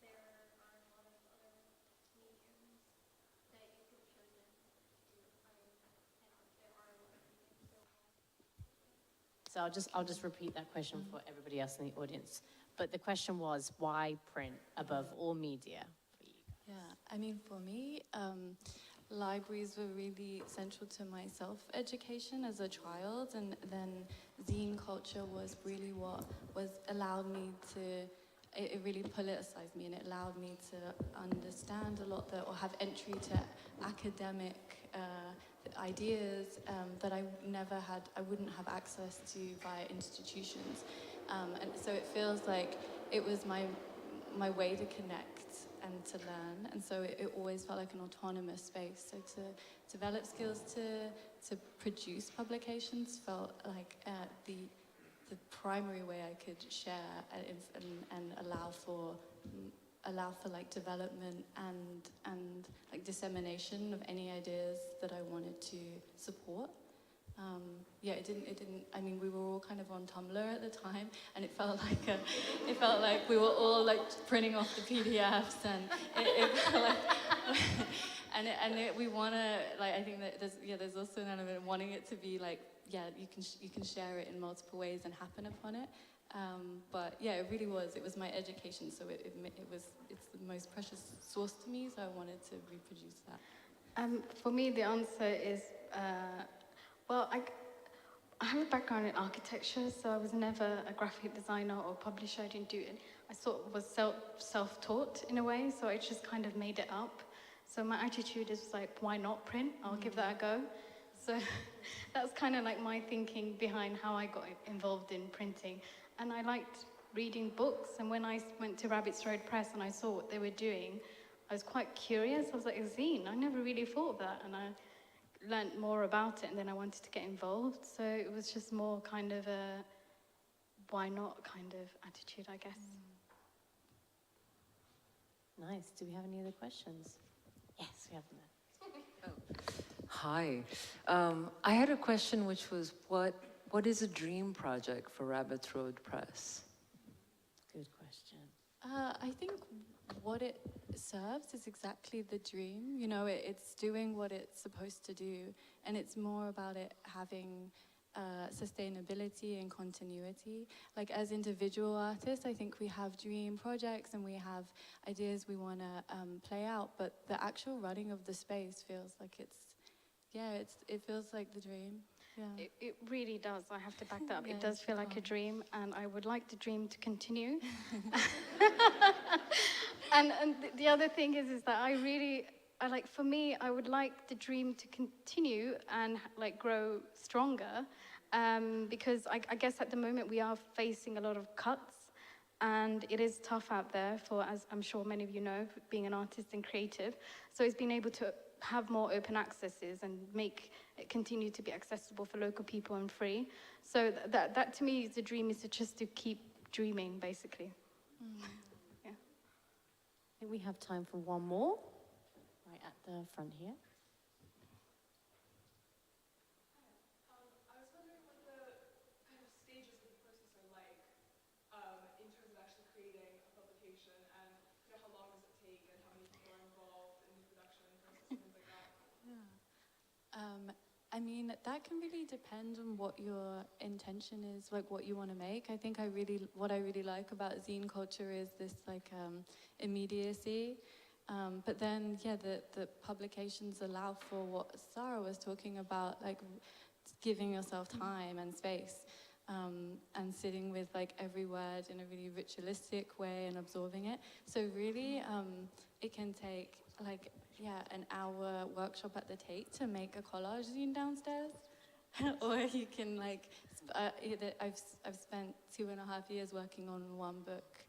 there are So I'll just repeat that question for everybody else in the audience. But the question was, why print above all media for you? Yeah, I mean, for me, libraries were really central to my self-education as a child, and then zine culture was really what allowed me to, it really politicized me, and it allowed me to understand a lot or have entry to academic ideas that I wouldn't have access to via institutions. And so it feels like it was my way to connect and to learn, and so it always felt like an autonomous space. So to develop skills to produce publications felt like the primary way I could share and allow for like development and like dissemination of any ideas that I wanted to support. Yeah, it didn't. I mean, we were all kind of on Tumblr at the time, and it felt like we were all like printing off the PDFs, and it felt like, we want to, like, I think that there's also an element of wanting it to be like, yeah, you can share it in multiple ways and happen upon it. But yeah, it was my education, so it's the most precious source to me, so I wanted to reproduce that. For me, the answer is, well, I have a background in architecture, so I was never a graphic designer or publisher. I didn't do it. I sort of was self-taught in a way, so I just kind of made it up. So my attitude is like, why not print? I'll give that a go. So that's kind of like my thinking behind how I got involved in printing. And I liked reading books, and when I went to Rabbit's Road Press and I saw what they were doing, I was quite curious. I was like, a zine? I never really thought of that, and I learned more about it, and then I wanted to get involved. So it was just more kind of a why not kind of attitude, I guess. Nice. Do we have any other questions? Yes, we have them there. Hi. I had a question which was, what is a dream project for Rabbit's Road Press? Good question. I think what it serves is exactly the dream. You know, it's doing what it's supposed to do, and it's more about it having sustainability and continuity. Like, as individual artists, I think we have dream projects and we have ideas we want to play out, but the actual running of the space feels like it feels like the dream. Yeah. It really does. I have to back that up. Yeah, it does feel like a dream, and I would like the dream to continue. and the other thing is that for me, I would like the dream to continue and like grow stronger, because I guess at the moment we are facing a lot of cuts, and it is tough out there for, as I'm sure many of you know, being an artist and creative. So it's been able to have more open accesses and make it continue to be accessible for local people and free. So that to me is the dream, is just to keep dreaming, basically. Yeah. I think we have time for one more, right at the front here. I was wondering what the kind of stages of the process are like in terms of actually creating a publication, and how long does it take, and how many people are involved in the production process, and things like that. Yeah. I mean, that can really depend on what your intention is, like what you want to make. I think what I really like about zine culture is this like immediacy. But then, yeah, the publications allow for what Sahra was talking about, like giving yourself time and space, and sitting with like every word in a really ritualistic way and absorbing it. So really, it can take like, yeah, an hour workshop at the Tate to make a collage zine downstairs. Or you can like, I've spent 2.5 years working on one book,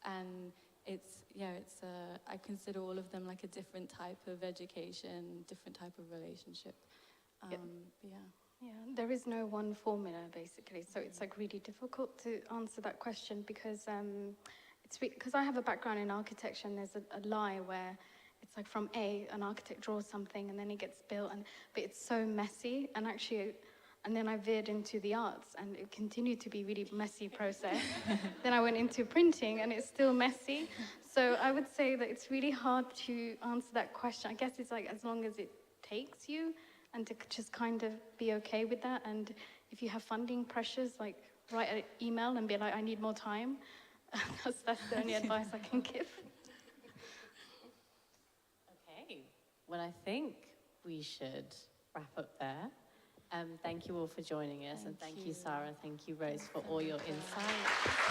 and I consider all of them like a different type of education, different type of relationship. Yeah, there is no one formula, basically. So it's like really difficult to answer that question, because because I have a background in architecture, and there's a lie where it's like from an architect draws something and then it gets built, but it's so messy, and then I veered into the arts, and it continued to be really messy process. Then I went into printing, and it's still messy. So I would say that it's really hard to answer that question. I guess it's like as long as it takes you, and to just kind of be okay with that. And if you have funding pressures, like write an email and be like, I need more time. That's the only advice I can give. Okay, well, I think we should wrap up there. Thank you all for joining us, and thank you, Sahra, thank you, Rose, for all your insights.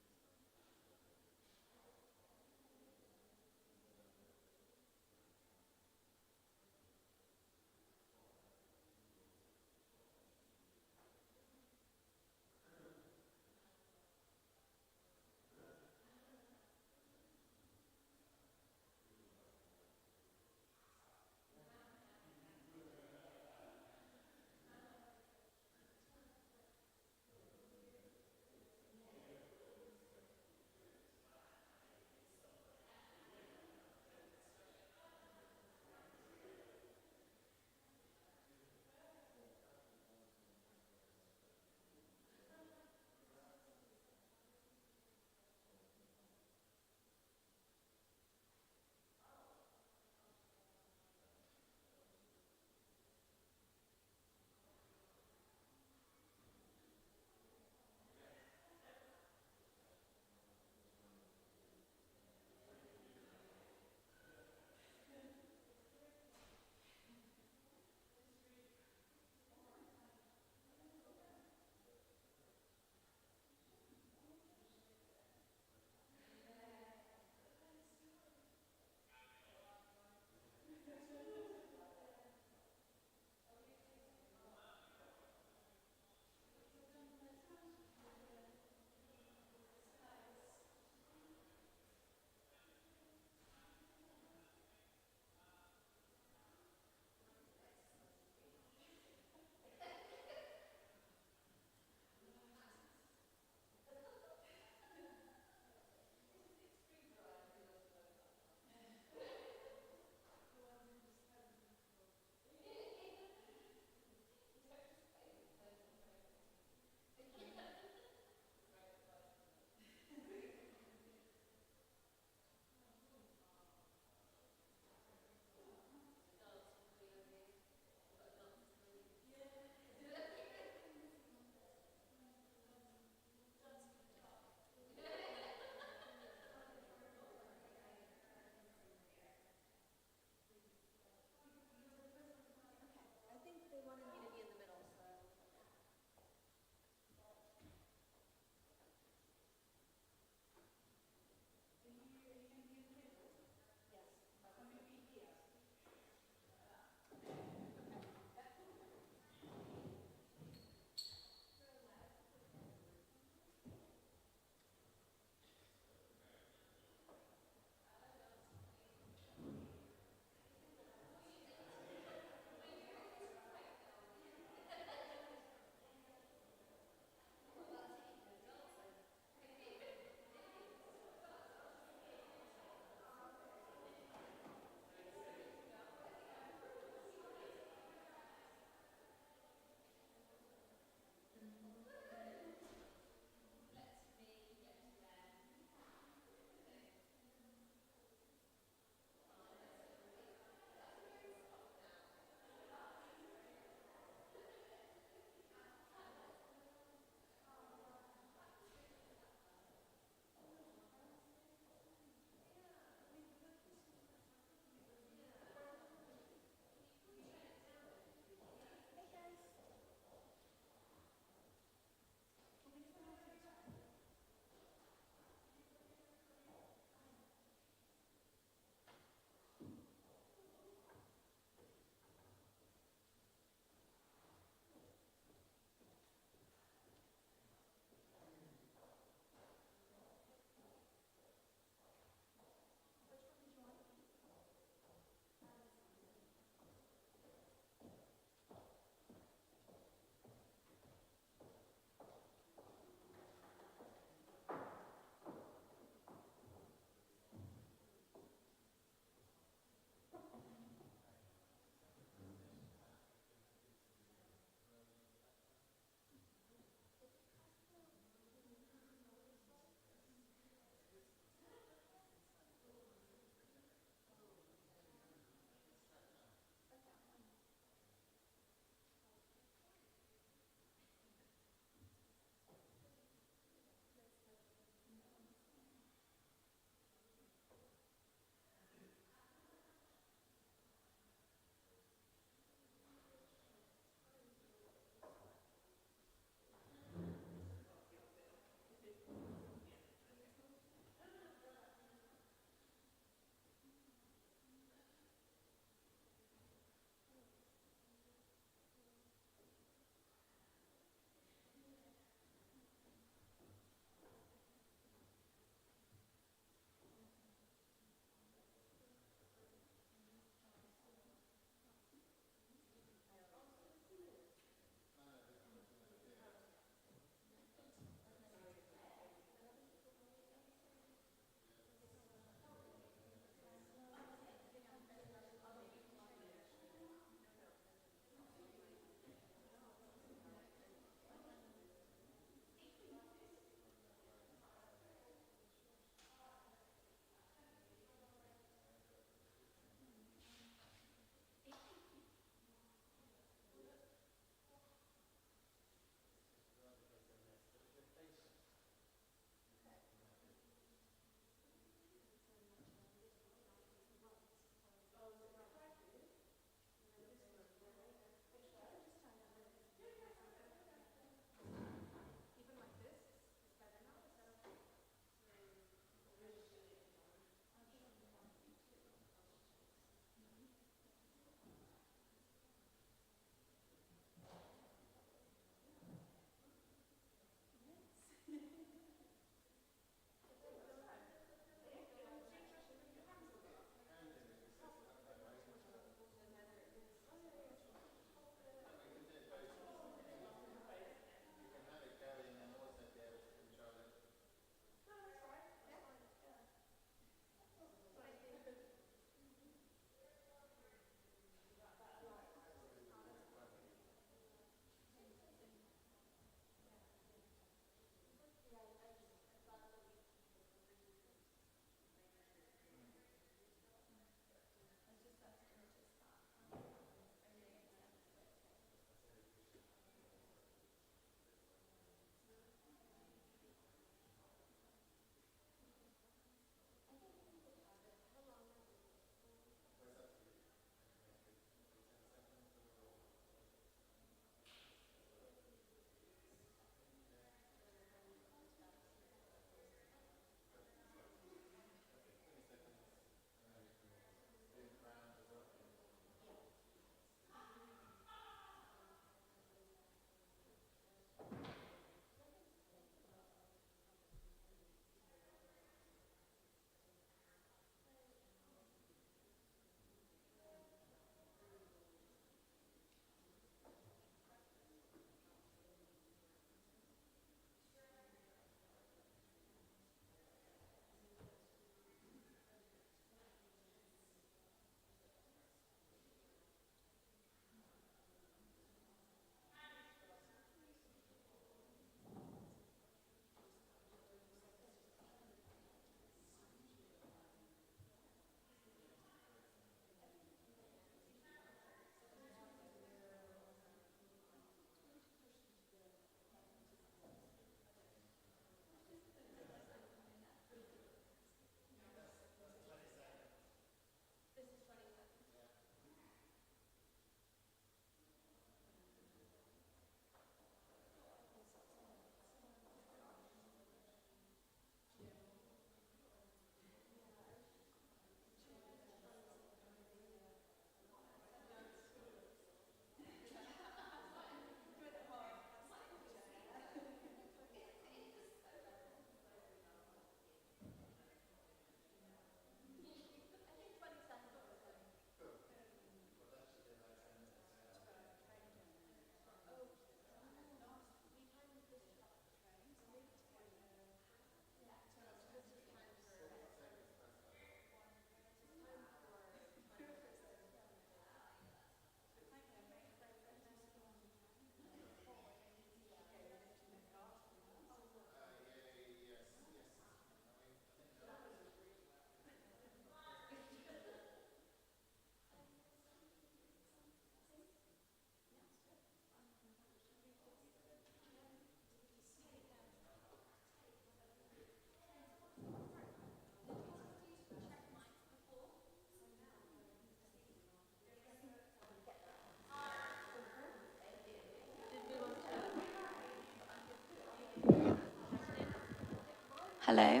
Hello?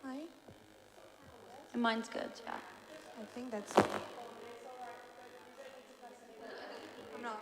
Hi. And mine's good, yeah. I think that's. I'm not.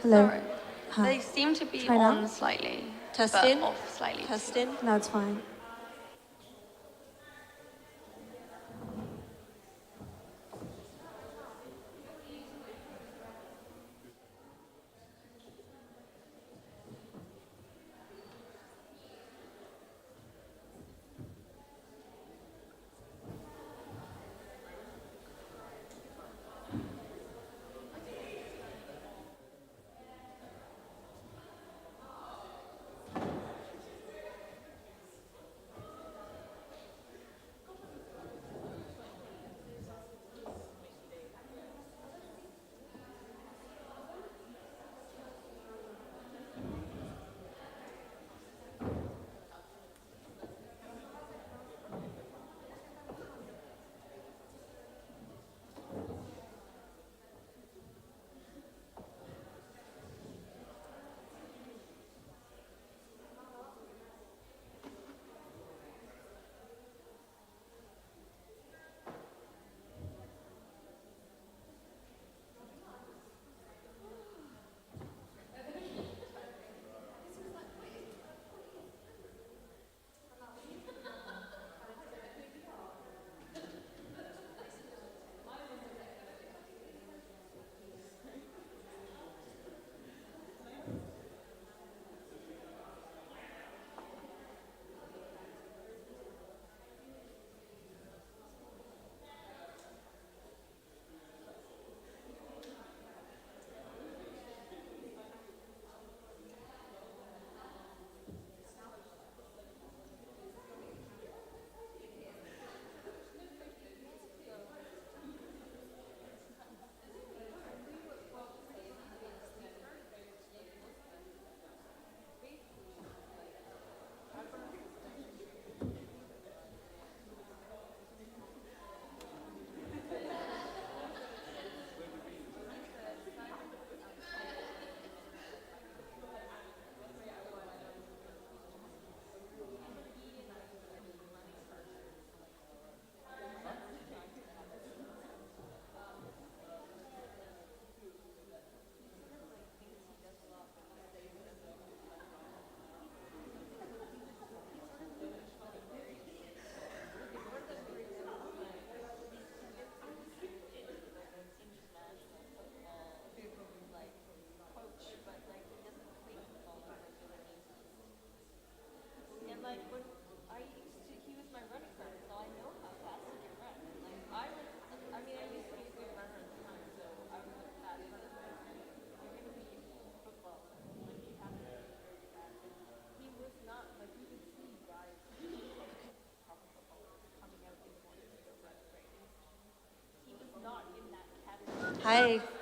Hello. Sorry. Hi. They seem to be Try on now? slightly. Testing? But off slightly. Testing? No, it's fine.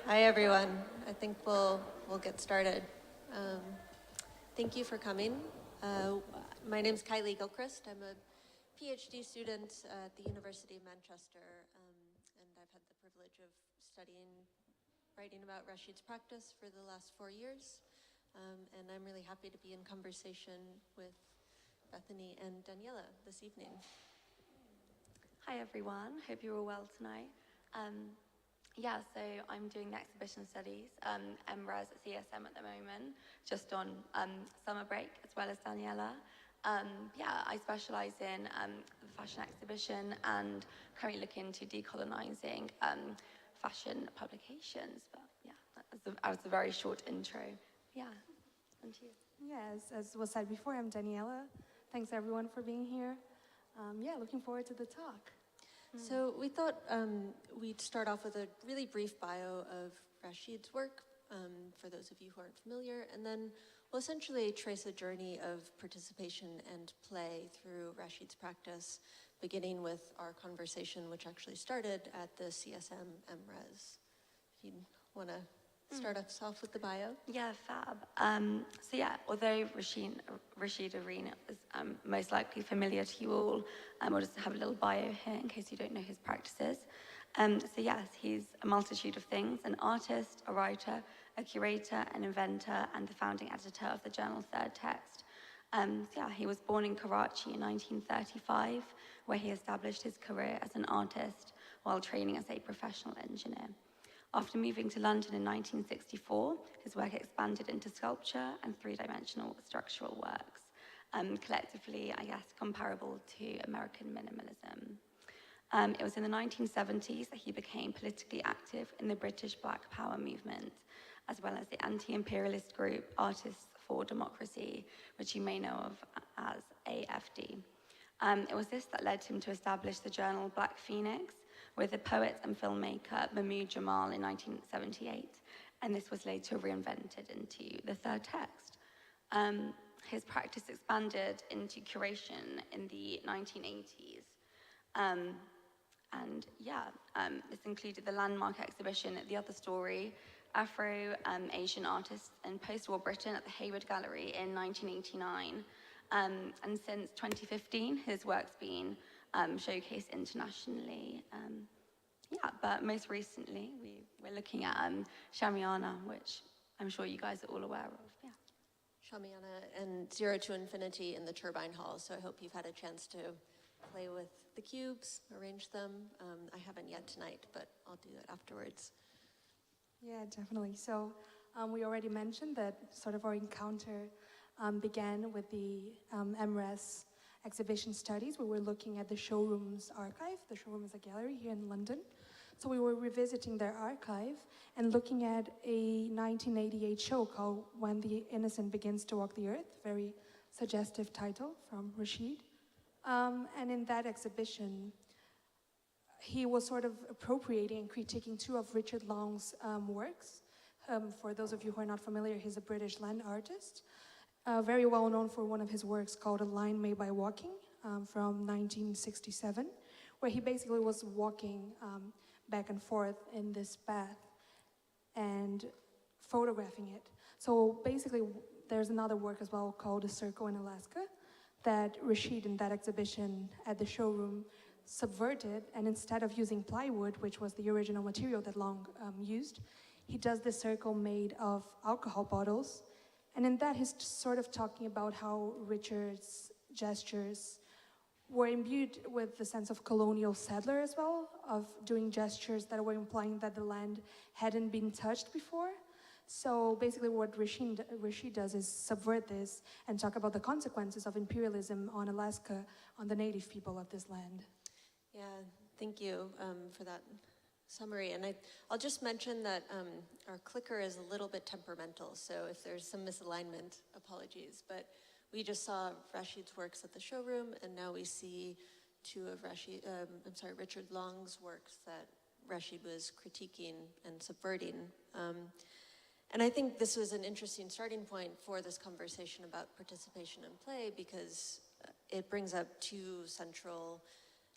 Hi everyone. I think we'll get started. Thank you for coming. My name's Kylie Gilchrist. I'm a PhD student at the University of Manchester, and I've had the privilege of writing about Rasheed's practice for the last 4 years. And I'm really happy to be in conversation with Bethany and Daniela this evening. Hi everyone, hope you're all well tonight. So I'm doing the exhibition studies, MRes at CSM at the moment, just on summer break, as well as Daniela. I specialise in the fashion exhibition and currently looking into decolonising fashion publications. But yeah, that was a very short intro. Yeah, and you. Yes, as was said before, I'm Daniela. Thanks everyone for being here. Yeah, looking forward to the talk. So we thought we'd start off with a really brief bio of Rasheed's work, for those of you who aren't familiar, and then we'll essentially trace a journey of participation and play through Rasheed's practice, beginning with our conversation, which actually started at the CSM MRes. If you want to start us off with the bio. Yeah, fab. So yeah, although Rasheed Araeen is most likely familiar to you all, we'll just have a little bio here in case you don't know his practices. So yes, he's a multitude of things: an artist, a writer, a curator, an inventor, and the founding editor of the journal Third Text. So yeah, he was born in Karachi in 1935, where he established his career as an artist while training as a professional engineer. After moving to London in 1964, his work expanded into sculpture and three-dimensional structural works, collectively, I guess, comparable to American minimalism. It was in the 1970s that he became politically active in the British Black Power movement, as well as the anti-imperialist group Artists for Democracy, which you may know of as AFD. It was this that led him to establish the journal Black Phoenix with the poet and filmmaker Mahmoud Jamal in 1978, and this was later reinvented into the Third Text. His practice expanded into curation in the 1980s. This included the landmark exhibition The Other Story, Afro-Asian Artists in Post-War Britain at the Hayward Gallery in 1989. And since 2015, his work's been showcased internationally. But most recently, we're looking at Shamiana, which I'm sure you guys are all aware of. Yeah. Shamiana and Zero to Infinity in the Turbine Hall, so I hope you've had a chance to play with the cubes, arrange them. I haven't yet tonight, but I'll do that afterwards. Yeah, definitely. So we already mentioned that sort of our encounter began with the MRes exhibition studies. We were looking at the showroom's archive. The showroom is a gallery here in London. So we were revisiting their archive and looking at a 1988 show called When the Innocent Begins to Walk the Earth, very suggestive title from Rasheed. And in that exhibition, he was sort of appropriating and critiquing two of Richard Long's works. For those of you who are not familiar, he's a British land artist, very well known for one of his works called A Line Made by Walking from 1967, where he basically was walking back and forth in this path and photographing it. So basically, there's another work as well called A Circle in Alaska that Rasheed in that exhibition at the showroom subverted, and instead of using plywood, which was the original material that Long used, he does this circle made of alcohol bottles. And in that, he's sort of talking about how Richard's gestures were imbued with the sense of colonial settler as well, of doing gestures that were implying that the land hadn't been touched before. So basically what Rasheed does is subvert this and talk about the consequences of imperialism on Alaska, on the native people of this land. Yeah, thank you for that summary. And I'll just mention that our clicker is a little bit temperamental, so if there's some misalignment, apologies. But we just saw Rasheed's works at the showroom, and now we see two of Richard Long's works that Rasheed was critiquing and subverting. And I think this was an interesting starting point for this conversation about participation and play, because it brings up two central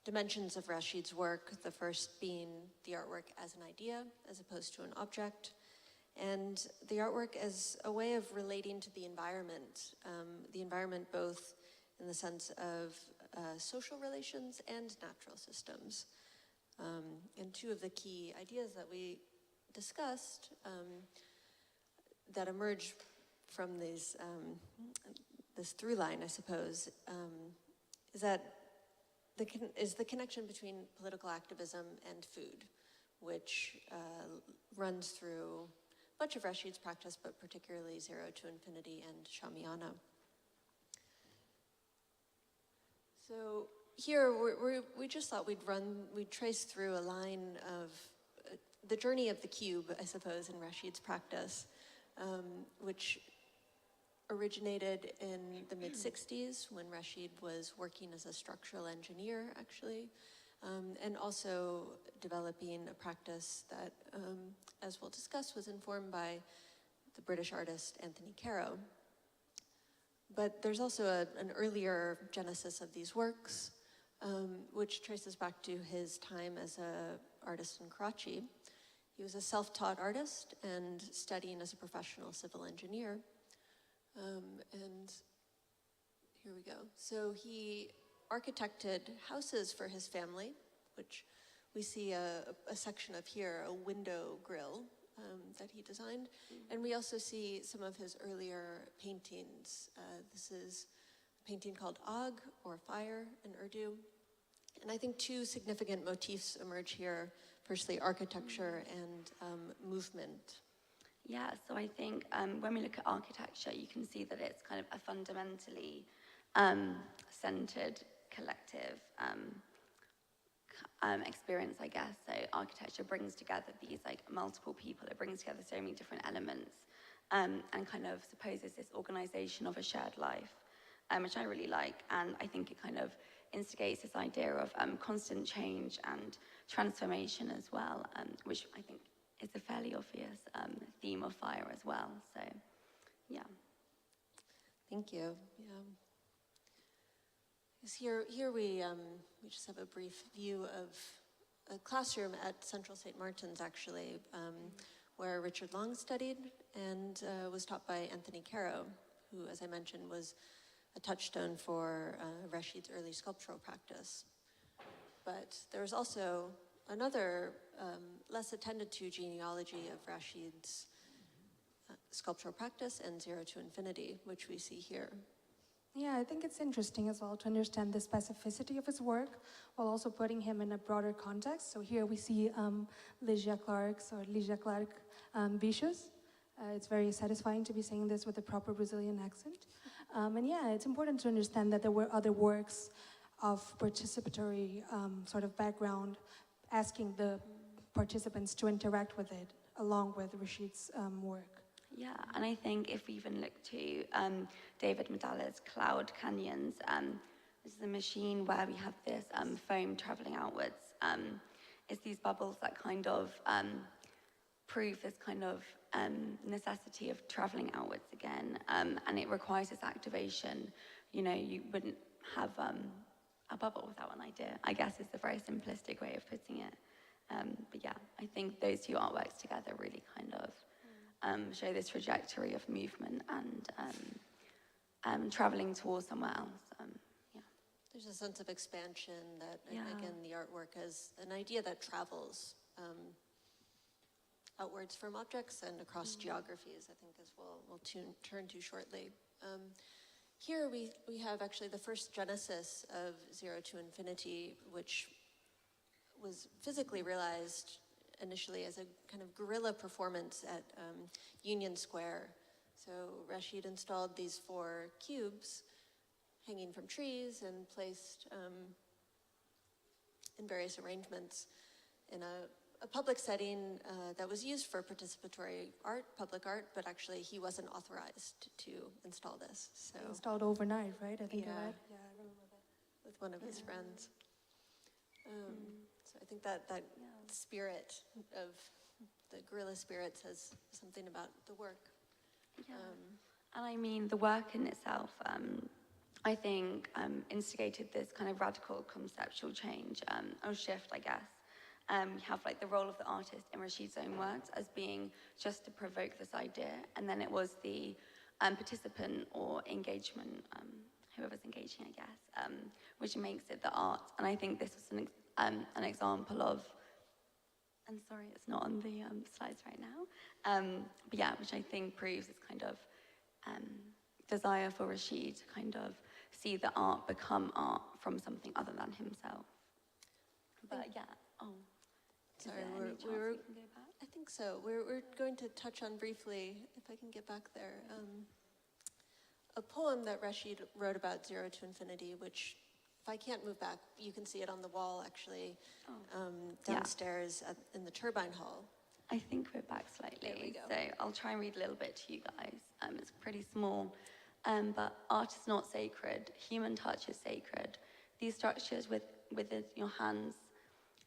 dimensions of Rasheed's work, the first being the artwork as an idea as opposed to an object, and the artwork as a way of relating to the environment both in the sense of social relations and natural systems. And two of the key ideas that we discussed that emerge from these, this through line, I suppose, is that the connection between political activism and food, which runs through much of Rasheed's practice, but particularly Zero to Infinity and Shamiana. So here we just thought we'd trace through a line of the journey of the cube, I suppose, in Rasheed's practice, which originated in the mid-60s when Rasheed was working as a structural engineer, actually, and also developing a practice that, as we'll discuss, was informed by the British artist Anthony Caro. But there's also an earlier genesis of these works, which traces back to his time as an artist in Karachi. He was a self-taught artist and studying as a professional civil engineer. And here we go. So he architected houses for his family, which we see a section of here, a window grill that he designed. And we also see some of his earlier paintings. This is a painting called Agh, or Fire, in Urdu. And I think two significant motifs emerge here. Firstly, architecture and movement. Yeah, so I think when we look at architecture, you can see that it's kind of a fundamentally centered collective experience, I guess. So architecture brings together these like multiple people. It brings together so many different elements and kind of supposes this organization of a shared life, which I really like. And I think it kind of instigates this idea of constant change and transformation as well, which I think is a fairly obvious theme of fire as well. So, yeah. Thank you. Yeah. Here we just have a brief view of a classroom at Central St. Martin's, actually, where Richard Long studied and was taught by Anthony Caro, who, as I mentioned, was a touchstone for Rasheed's early sculptural practice. But there was also another less attended to genealogy of Rasheed's sculptural practice and Zero to Infinity, which we see here. Yeah, I think it's interesting as well to understand the specificity of his work while also putting him in a broader context. So here we see Lygia Clark's Bichos. It's very satisfying to be saying this with a proper Brazilian accent. And yeah, it's important to understand that there were other works of participatory sort of background, asking the participants to interact with it along with Rasheed's work. Yeah, and I think if we even look to David Medala's Cloud Canyons, this is a machine where we have this foam traveling outwards. It's these bubbles that kind of prove this kind of necessity of traveling outwards again, and it requires this activation. You know, you wouldn't have a bubble without an idea, I guess is the very simplistic way of putting it. But yeah, I think those two artworks together really kind of show this trajectory of movement and traveling towards somewhere else. Yeah. There's a sense of expansion that, again, the artwork has an idea that travels outwards from objects and across geographies, I think, as we'll turn to shortly. Here we have actually the first genesis of Zero to Infinity, which was physically realized initially as a kind of guerrilla performance at Union Square. So Rasheed installed these 4 cubes hanging from trees and placed in various arrangements in a public setting that was used for participatory art, public art, but actually he wasn't authorized to install this. So He installed overnight, right? I think I read. Yeah, I remember that. With one of his friends. So I think that spirit of the guerrilla spirit says something about the work. Yeah. And I mean, the work in itself, I think, instigated this kind of radical conceptual change, or shift, I guess. We have like the role of the artist in Rasheed's own words as being just to provoke this idea, and then it was the participant or engagement, whoever's engaging, I guess, which makes it the art. And I think this was an example of, and sorry, it's not on the slides right now, but yeah, which I think proves this kind of desire for Rasheed to kind of see the art become art from something other than himself. But yeah, sorry, we were I think so. We're going to touch on briefly, if I can get back there, a poem that Rasheed wrote about Zero to Infinity, which, if I can't move back, you can see it on the wall, actually, downstairs in the Turbine Hall. I think we're back slightly. There we go. So I'll try and read a little bit to you guys. It's pretty small. But art is not sacred. Human touch is sacred. These structures with your hands,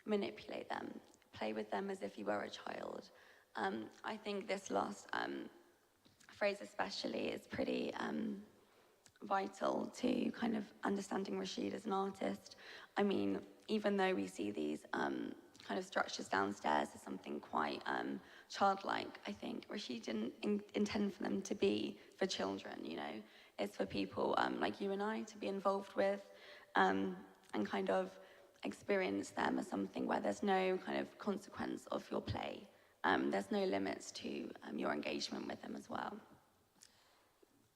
manipulate them. Play with them as if you were a child. I think this last phrase especially is pretty vital to kind of understanding Rasheed as an artist. I mean, even though we see these kind of structures downstairs as something quite childlike, I think Rasheed didn't intend for them to be for children, you know. It's for people like you and I to be involved with and kind of experience them as something where there's no kind of consequence of your play. There's no limits to your engagement with them as well.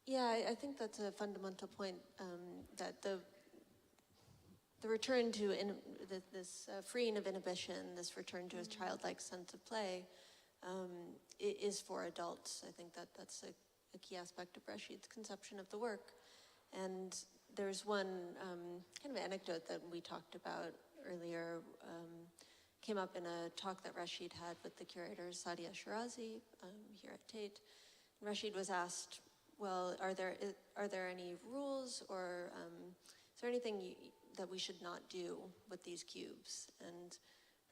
Yeah, I think that's a fundamental point, that the return to this freeing of inhibition, this return to a childlike sense of play, is for adults. I think that's a key aspect of Rasheed's conception of the work. And there's one kind of anecdote that we talked about earlier, came up in a talk that Rasheed had with the curator Sadia Shirazi here at Tate. Rasheed was asked, well, are there any rules, or is there anything that we should not do with these cubes? And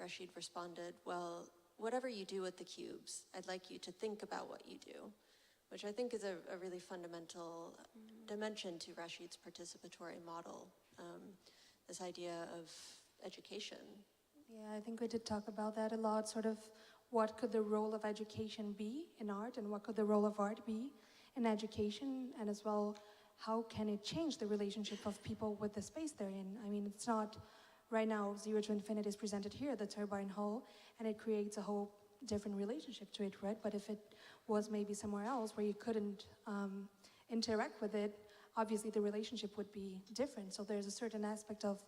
Rasheed responded, well, whatever you do with the cubes, I'd like you to think about what you do, which I think is a really fundamental dimension to Rasheed's participatory model, this idea of education. Yeah, I think we did talk about that a lot, sort of what could the role of education be in art, and what could the role of art be in education, and as well, how can it change the relationship of people with the space they're in? I mean, it's not, right now, Zero to Infinity is presented here at the Turbine Hall, and it creates a whole different relationship to it, right? But if it was maybe somewhere else where you couldn't interact with it, obviously the relationship would be different. So there's a certain aspect of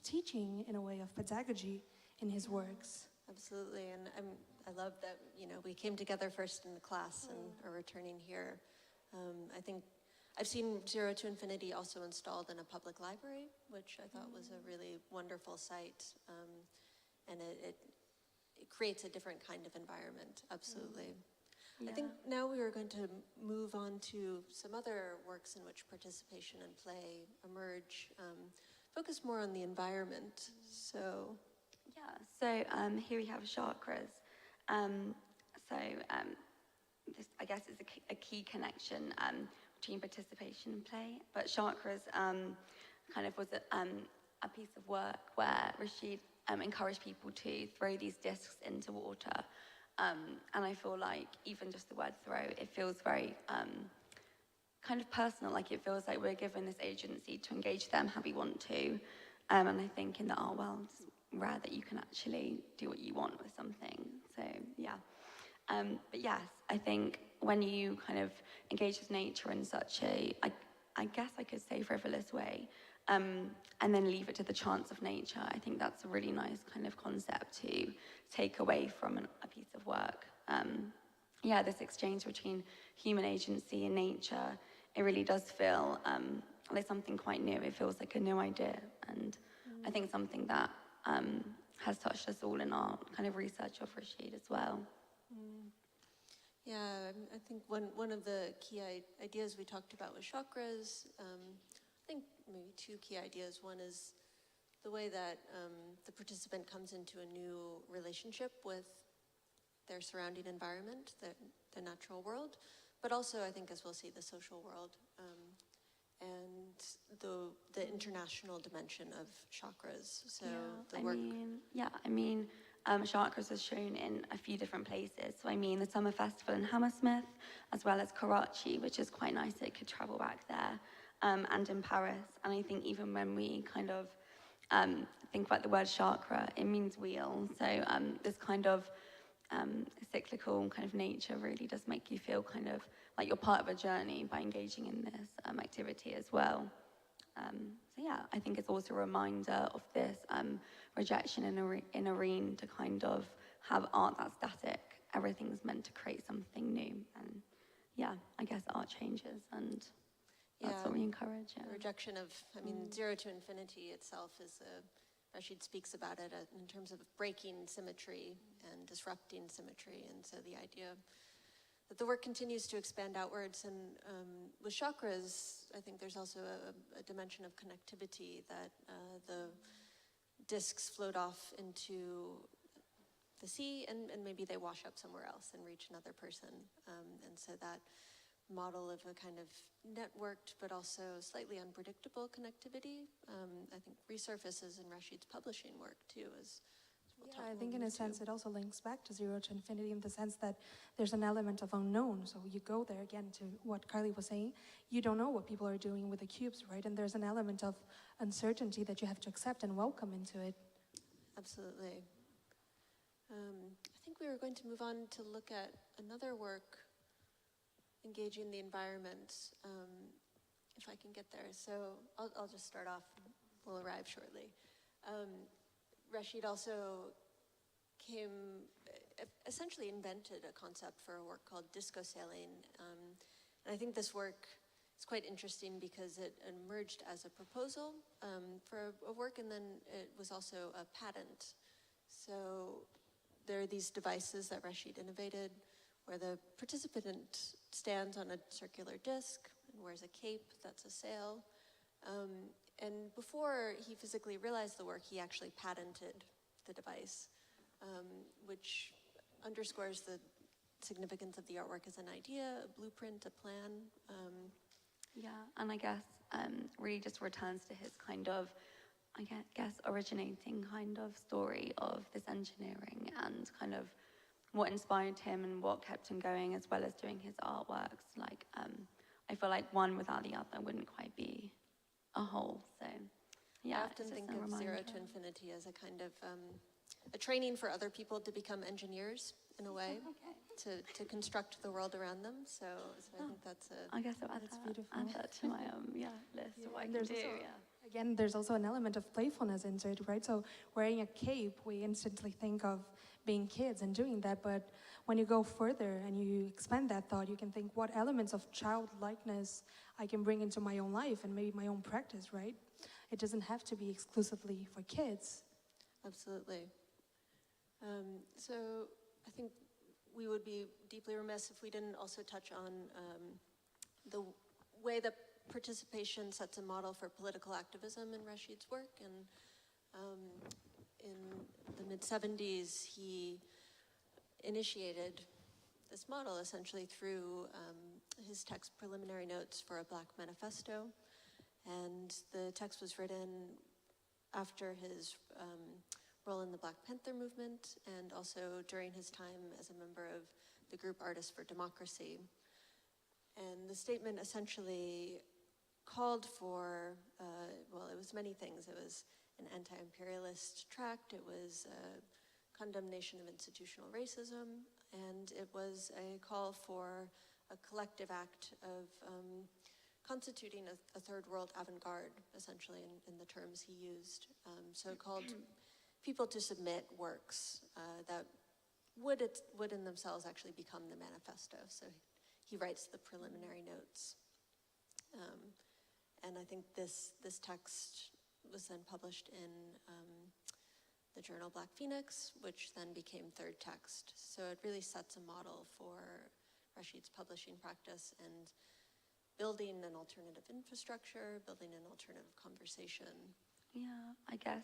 teaching, in a way, of pedagogy in his works. Absolutely, and I love that, you know, we came together first in the class and are returning here. I think I've seen Zero to Infinity also installed in a public library, which I thought was a really wonderful site, and it creates a different kind of environment, absolutely. Yeah. I think now we are going to move on to some other works in which participation and play emerge, focus more on the environment, so. Yeah, so here we have chakras. This, I guess, is a key connection between participation and play. But chakras kind of was a piece of work where Rasheed encouraged people to throw these discs into water. And I feel like even just the word throw, it feels very kind of personal, like it feels like we're given this agency to engage them how we want to. And I think in the art world, it's rare that you can actually do what you want with something. So, yeah. But yes, I think when you kind of engage with nature in such a, I guess I could say frivolous way, and then leave it to the chance of nature, I think that's a really nice kind of concept to take away from a piece of work. Yeah, this exchange between human agency and nature, it really does feel like something quite new. It feels like a new idea, and I think something that has touched us all in our kind of research of Rasheed as well. Yeah, I think one of the key ideas we talked about was chakras. I think maybe two key ideas. One is the way that the participant comes into a new relationship with their surrounding environment, the natural world, but also I think, as we'll see, the social world, and the international dimension of chakras. So yeah, the work. I mean, chakras is shown in a few different places. So I mean, the Summer Festival in Hammersmith, as well as Karachi, which is quite nice. It could travel back there, and in Paris. And I think even when we kind of think about the word chakra, it means wheel. So this kind of cyclical kind of nature really does make you feel kind of like you're part of a journey by engaging in this activity as well. So yeah, I think it's also a reminder of this rejection in Araeen to kind of have art that's static. Everything's meant to create something new, and yeah, I guess art changes, and that's what we encourage. Yeah. The rejection of, I mean, Zero to Infinity itself is Rasheed speaks about it in terms of breaking symmetry and disrupting symmetry. And so the idea that the work continues to expand outwards. And with chakras, I think there's also a dimension of connectivity that the discs float off into the sea, and maybe they wash up somewhere else and reach another person. And so that model of a kind of networked but also slightly unpredictable connectivity, I think resurfaces in Rasheed's publishing work too. Yeah, I think in a sense it also links back to Zero to Infinity in the sense that there's an element of unknown. So you go there again to what Kylie was saying, you don't know what people are doing with the cubes, right? And there's an element of uncertainty that you have to accept and welcome into it. Absolutely. I think we were going to move on to look at another work engaging the environment, if I can get there. So I'll just start off, we'll arrive shortly. Rasheed also essentially invented a concept for a work called disco sailing. And I think this work is quite interesting because it emerged as a proposal for a work, and then it was also a patent. So there are these devices that Rasheed innovated where the participant stands on a circular disc and wears a cape, that's a sail. And before he physically realized the work, he actually patented the device, which underscores the significance of the artwork as an idea, a blueprint, a plan. Yeah, and I guess really just returns to his kind of, I guess, originating kind of story of this engineering and kind of what inspired him and what kept him going, as well as doing his artworks. Like, I feel like one without the other wouldn't quite be a whole. So, yeah, I often think of Zero to Infinity as a kind of a training for other people to become engineers in a way, to construct the world around them. So I think that's I guess I'll add that to my list of what I can do. Again, there's also an element of playfulness into it, right? So wearing a cape, we instantly think of being kids and doing that, but when you go further and you expand that thought, you can think what elements of childlikeness I can bring into my own life and maybe my own practice, right? It doesn't have to be exclusively for kids. Absolutely. So I think we would be deeply remiss if we didn't also touch on the way that participation sets a model for political activism in Rasheed's work. And in the mid-70s, he initiated this model essentially through his text Preliminary Notes for a Black Manifesto. And the text was written after his role in the Black Panther movement and also during his time as a member of the group Artists for Democracy. And the statement essentially called for, well, it was many things. It was an anti-imperialist tract, it was a condemnation of institutional racism, and it was a call for a collective act of constituting a third world avant-garde, essentially, in the terms he used. So it called people to submit works that would in themselves actually become the manifesto. So he writes the preliminary notes. And I think this text was then published in the journal Black Phoenix, which then became Third Text. So it really sets a model for Rasheed's publishing practice and building an alternative infrastructure, building an alternative conversation. Yeah, I guess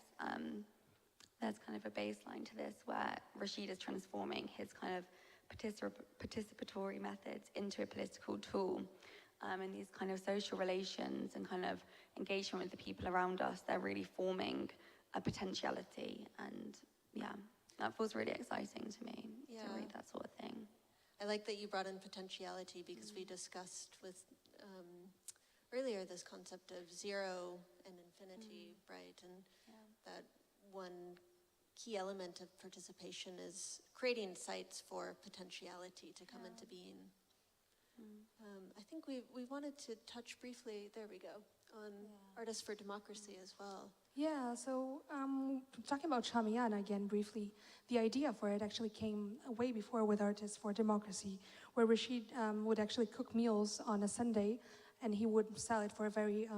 there's kind of a baseline to this where Rasheed is transforming his kind of participatory methods into a political tool. And these kind of social relations and kind of engagement with the people around us, they're really forming a potentiality. And yeah, that feels really exciting to me to read that sort of thing. I like that you brought in potentiality because we discussed with earlier this concept of zero and infinity, right? And that one key element of participation is creating sites for potentiality to come into being. I think we wanted to touch briefly, there we go, on Artists for Democracy as well. Yeah, so talking about Shamiana again briefly, the idea for it actually came way before with Artists for Democracy, where Rasheed would actually cook meals on a Sunday and he would sell it for a very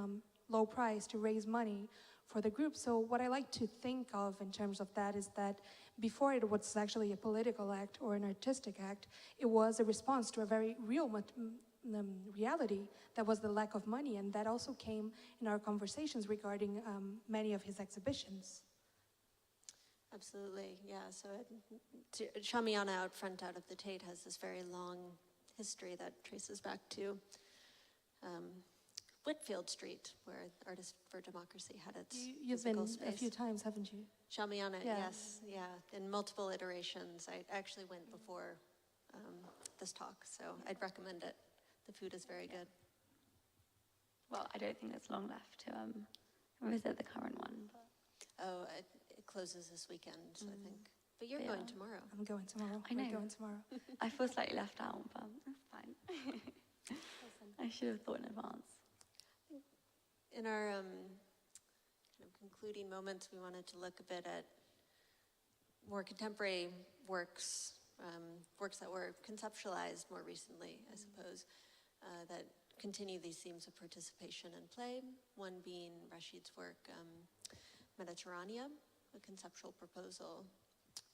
low price to raise money for the group. So what I like to think of in terms of that is that before it was actually a political act or an artistic act, it was a response to a very real reality that was the lack of money, and that also came in our conversations regarding many of his exhibitions. Absolutely, yeah. So Shamiana out front out of the Tate has this very long history that traces back to Whitfield Street, where Artists for Democracy had its You've physical been space. a few times, haven't you? Shamiana, Yeah. yes, yeah, in multiple iterations. I actually went before this talk, so I'd recommend it. The food is very good. Well, I don't think there's long left to visit the current one. But. Oh, it closes this weekend, I think. But you're going tomorrow. I'm going tomorrow. I know. We're going tomorrow. I feel slightly left out, but that's fine. I should have thought in advance. In our kind of concluding moments, we wanted to look a bit at more contemporary works, works that were conceptualized more recently, I suppose, that continue these themes of participation and play. One being Rasheed's work, Mediterranea, a conceptual proposal.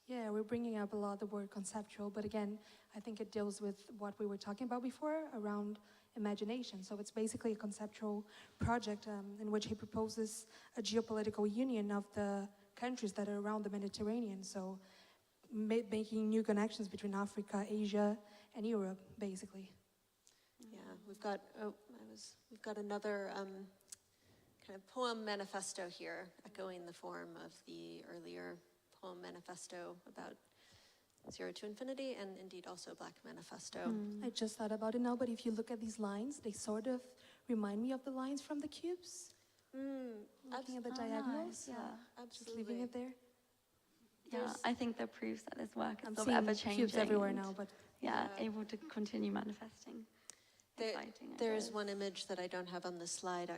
Yeah, we're bringing up a lot the word conceptual, but again, I think it deals with what we were talking about before around imagination. So it's basically a conceptual project in which he proposes a geopolitical union of the countries that are around the Mediterranean. So making new connections between Africa, Asia, and Europe, basically. Yeah, we've got another kind of poem manifesto here, echoing the form of the earlier poem manifesto about Zero to Infinity, and indeed also Black Manifesto. I just thought about it now, but if you look at these lines, they sort of remind me of the lines from the cubes. Looking at the diagonals, nice. Yeah, absolutely. Just leaving it there. Yeah, I think that proves that this work is I'm sort of seeing ever-changing. cubes everywhere now, but yeah, able to continue manifesting. There is one image that I don't have on this slide,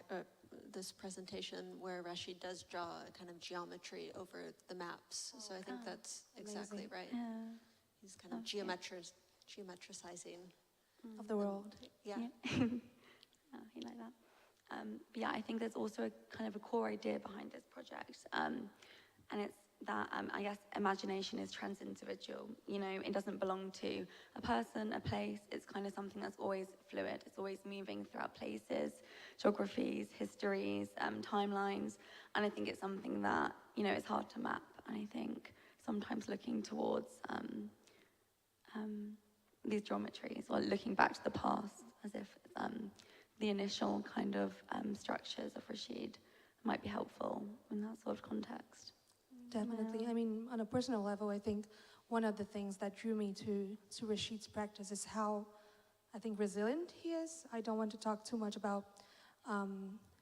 this presentation, where Rasheed does draw a kind of geometry over the maps. So I think that's exactly right. Yeah. He's kind of geometricizing of the world. Yeah. Oh, you like that? But yeah, I think there's also a kind of a core idea behind this project, and it's that I guess imagination is trans-individual. You know, it doesn't belong to a person, a place. It's kind of something that's always fluid. It's always moving throughout places, geographies, histories, timelines. And I think it's something that, you know, it's hard to map. And I think sometimes looking towards these geometries or looking back to the past as if the initial kind of structures of Rasheed might be helpful in that sort of context. Definitely. I mean, on a personal level, I think one of the things that drew me to Rasheed's practice is how, I think, resilient he is. I don't want to talk too much about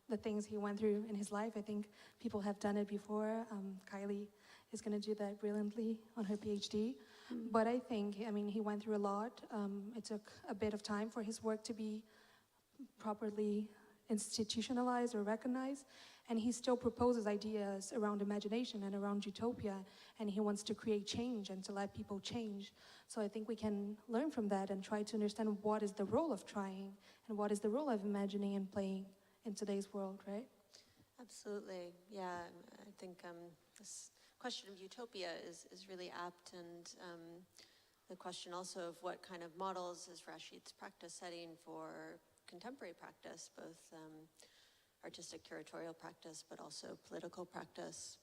the things he went through in his life. I think people have done it before. Kylie is going to do that brilliantly on her PhD. But I think, I mean, he went through a lot. It took a bit of time for his work to be properly institutionalized or recognized. And he still proposes ideas around imagination and around utopia, and he wants to create change and to let people change. So I think we can learn from that and try to understand what is the role of trying and what is the role of imagining and playing in today's world, right? Absolutely, yeah. I think this question of utopia is really apt, and the question also of what kind of models is Rasheed's practice setting for contemporary practice, both artistic curatorial practice, but also political practice.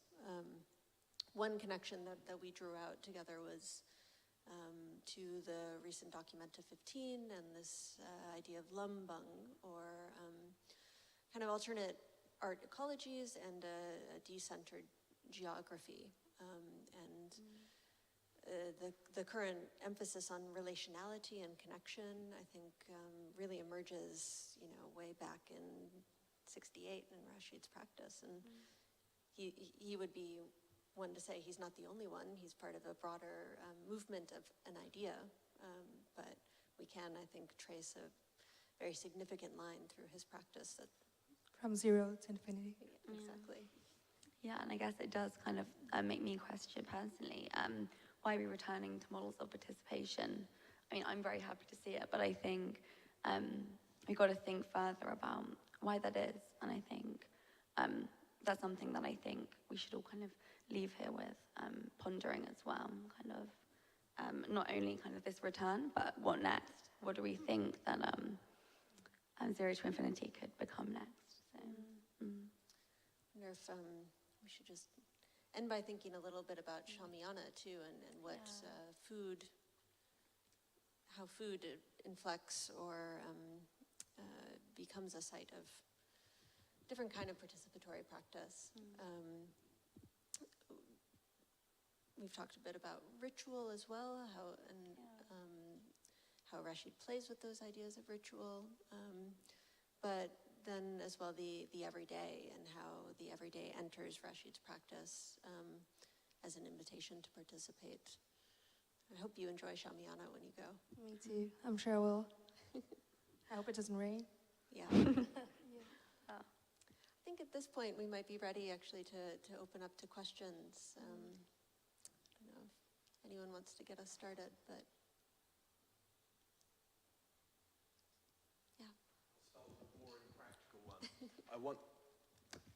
One connection that we drew out together was to the recent Documenta 15 and this idea of lumbung, or kind of alternate art ecologies and a decentered geography. The current emphasis on relationality and connection, I think, really emerges, you know, way back in '68 in Rasheed's practice, and he would be one to say he's not the only one. He's part of a broader movement of an idea, but we can, I think, trace a very significant line through his practice. That from zero to infinity. Exactly. Yeah, and I guess it does kind of make me question personally, why are we returning to models of participation? I mean, I'm very happy to see it, but I think we've got to think further about why that is. And I think that's something that I think we should all kind of leave here with, pondering as well, kind of not only kind of this return, but what next? What do we think that Zero to Infinity could become next? So, I wonder if we should just end by thinking a little bit about Shamiana too, and what how food inflects or becomes a site of different kind of participatory practice. We've talked a bit about ritual as well, how Rasheed plays with those ideas of ritual, but then as well the everyday, and how the everyday enters Rasheed's practice as an invitation to participate. I hope you enjoy Shamiana when you go. Me too. I'm sure I will. I hope it doesn't rain. Yeah. I think at this point we might be ready actually to open up to questions. I don't know if anyone wants to get us started, but yeah.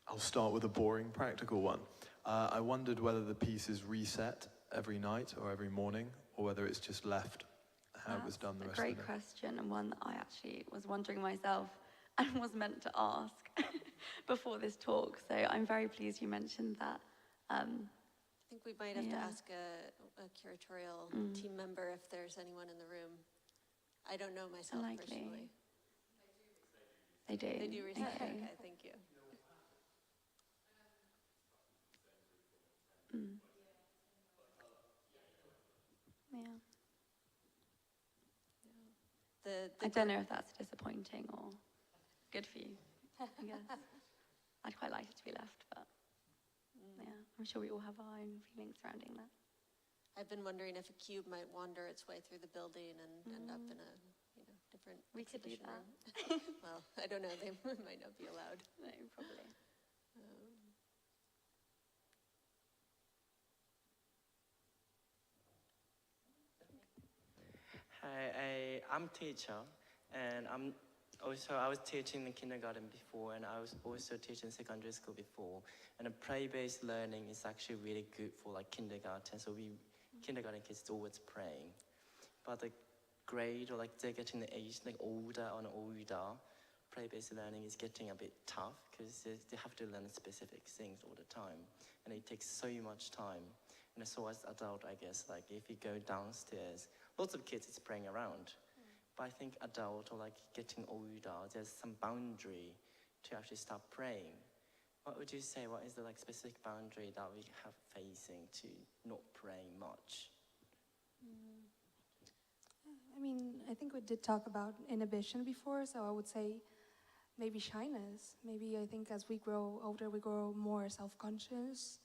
I'll start with a boring practical one. I wondered whether the piece is reset every night or every morning, or whether it's just left how it was done the rest of the day. Great question, and one that I actually was wondering myself and was meant to ask before this talk. So I'm very pleased you mentioned that. I think we might have to ask a curatorial team member if there's anyone in the room. I don't know myself personally. They do. They do reset. Okay, thank you. I don't know if that's disappointing or good for you, I guess. I'd quite like it to be left, but yeah, I'm sure we all have our own feelings surrounding that. I've been wondering if a cube might wander its way through the building and end up in a different We could do that. Well, I don't know, they might not be allowed. No, probably. Hi, I'm a teacher, and I was teaching in kindergarten before, and I was also teaching secondary school before. And a play-based learning is actually really good for like kindergarten. So kindergarten kids always praying, but the grade or like they're getting the age like older and older, play-based learning is getting a bit tough because they have to learn specific things all the time, and it takes so much time. And so as adult, I guess, like if you go downstairs, lots of kids is playing around. But I think adult or like getting older, there's some boundary to actually start praying. What would you say, what is the like specific boundary that we have facing to not praying much? I mean, I think we did talk about inhibition before, so I would say maybe shyness. Maybe I think as we grow older, we grow more self-conscious,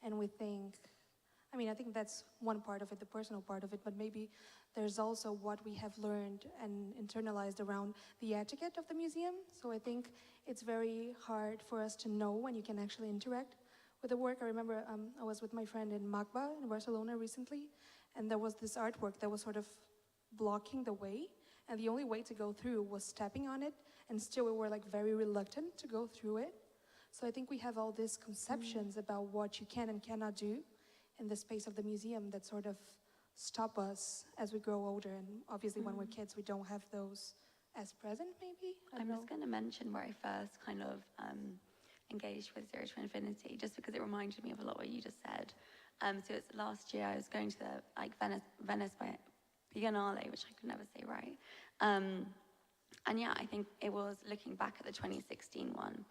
and we think, I mean, I think that's one part of it, the personal part of it, but maybe there's also what we have learned and internalized around the etiquette of the museum. So I think it's very hard for us to know when you can actually interact with the work. I remember I was with my friend in Magba in Barcelona recently, and there was this artwork that was sort of blocking the way, and the only way to go through was stepping on it, and still we were like very reluctant to go through it. So I think we have all these conceptions about what you can and cannot do in the space of the museum that sort of stop us as we grow older, and obviously when we're kids we don't have those as present, maybe? I'm just going to mention where I first kind of engaged with Zero to Infinity, just because it reminded me of a lot of what you just said. So it's last year I was going to the Venice Biennale, which I could never say right. And yeah, I think it was looking back at the 2016 one,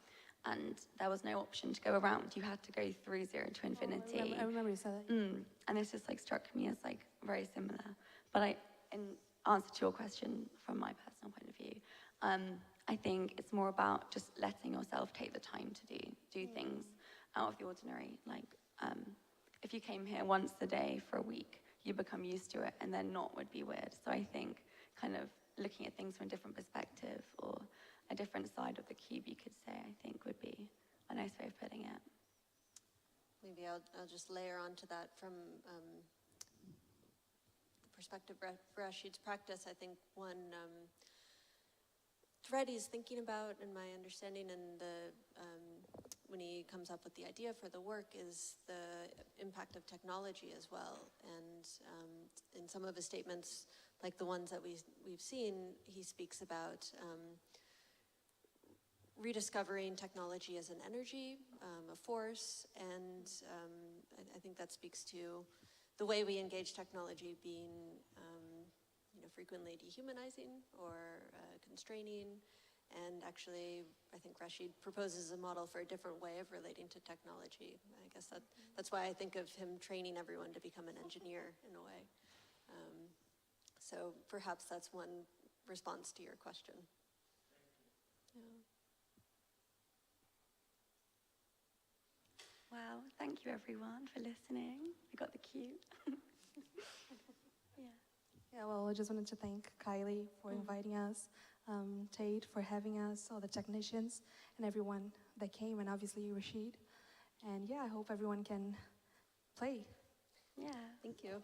and there was no option to go around. You had to go through Zero to Infinity. I remember you said that. And this just like struck me as like very similar. But in answer to your question from my personal point of view, I think it's more about just letting yourself take the time to do things out of the ordinary. Like if you came here once a day for a week, you become used to it, and then not would be weird. So I think kind of looking at things from a different perspective, or a different side of the cube, you could say, I think would be a nice way of putting it. Maybe I'll just layer onto that from the perspective of Rasheed's practice. I think one thread he's thinking about, in my understanding, and when he comes up with the idea for the work is the impact of technology as well. And in some of his statements, like the ones that we've seen, he speaks about rediscovering technology as an energy, a force, and I think that speaks to the way we engage technology being frequently dehumanizing or constraining. And actually, I think Rasheed proposes a model for a different way of relating to technology. I guess that's why I think of him training everyone to become an engineer in a way. So perhaps that's one response to your question. Yeah. Well, thank you everyone for listening. We got the cue. Yeah, well, I just wanted to thank Kylie for inviting us, Tate for having us, all the technicians, and everyone that came, and obviously Rasheed. And yeah, I hope everyone can play. Yeah. Thank you.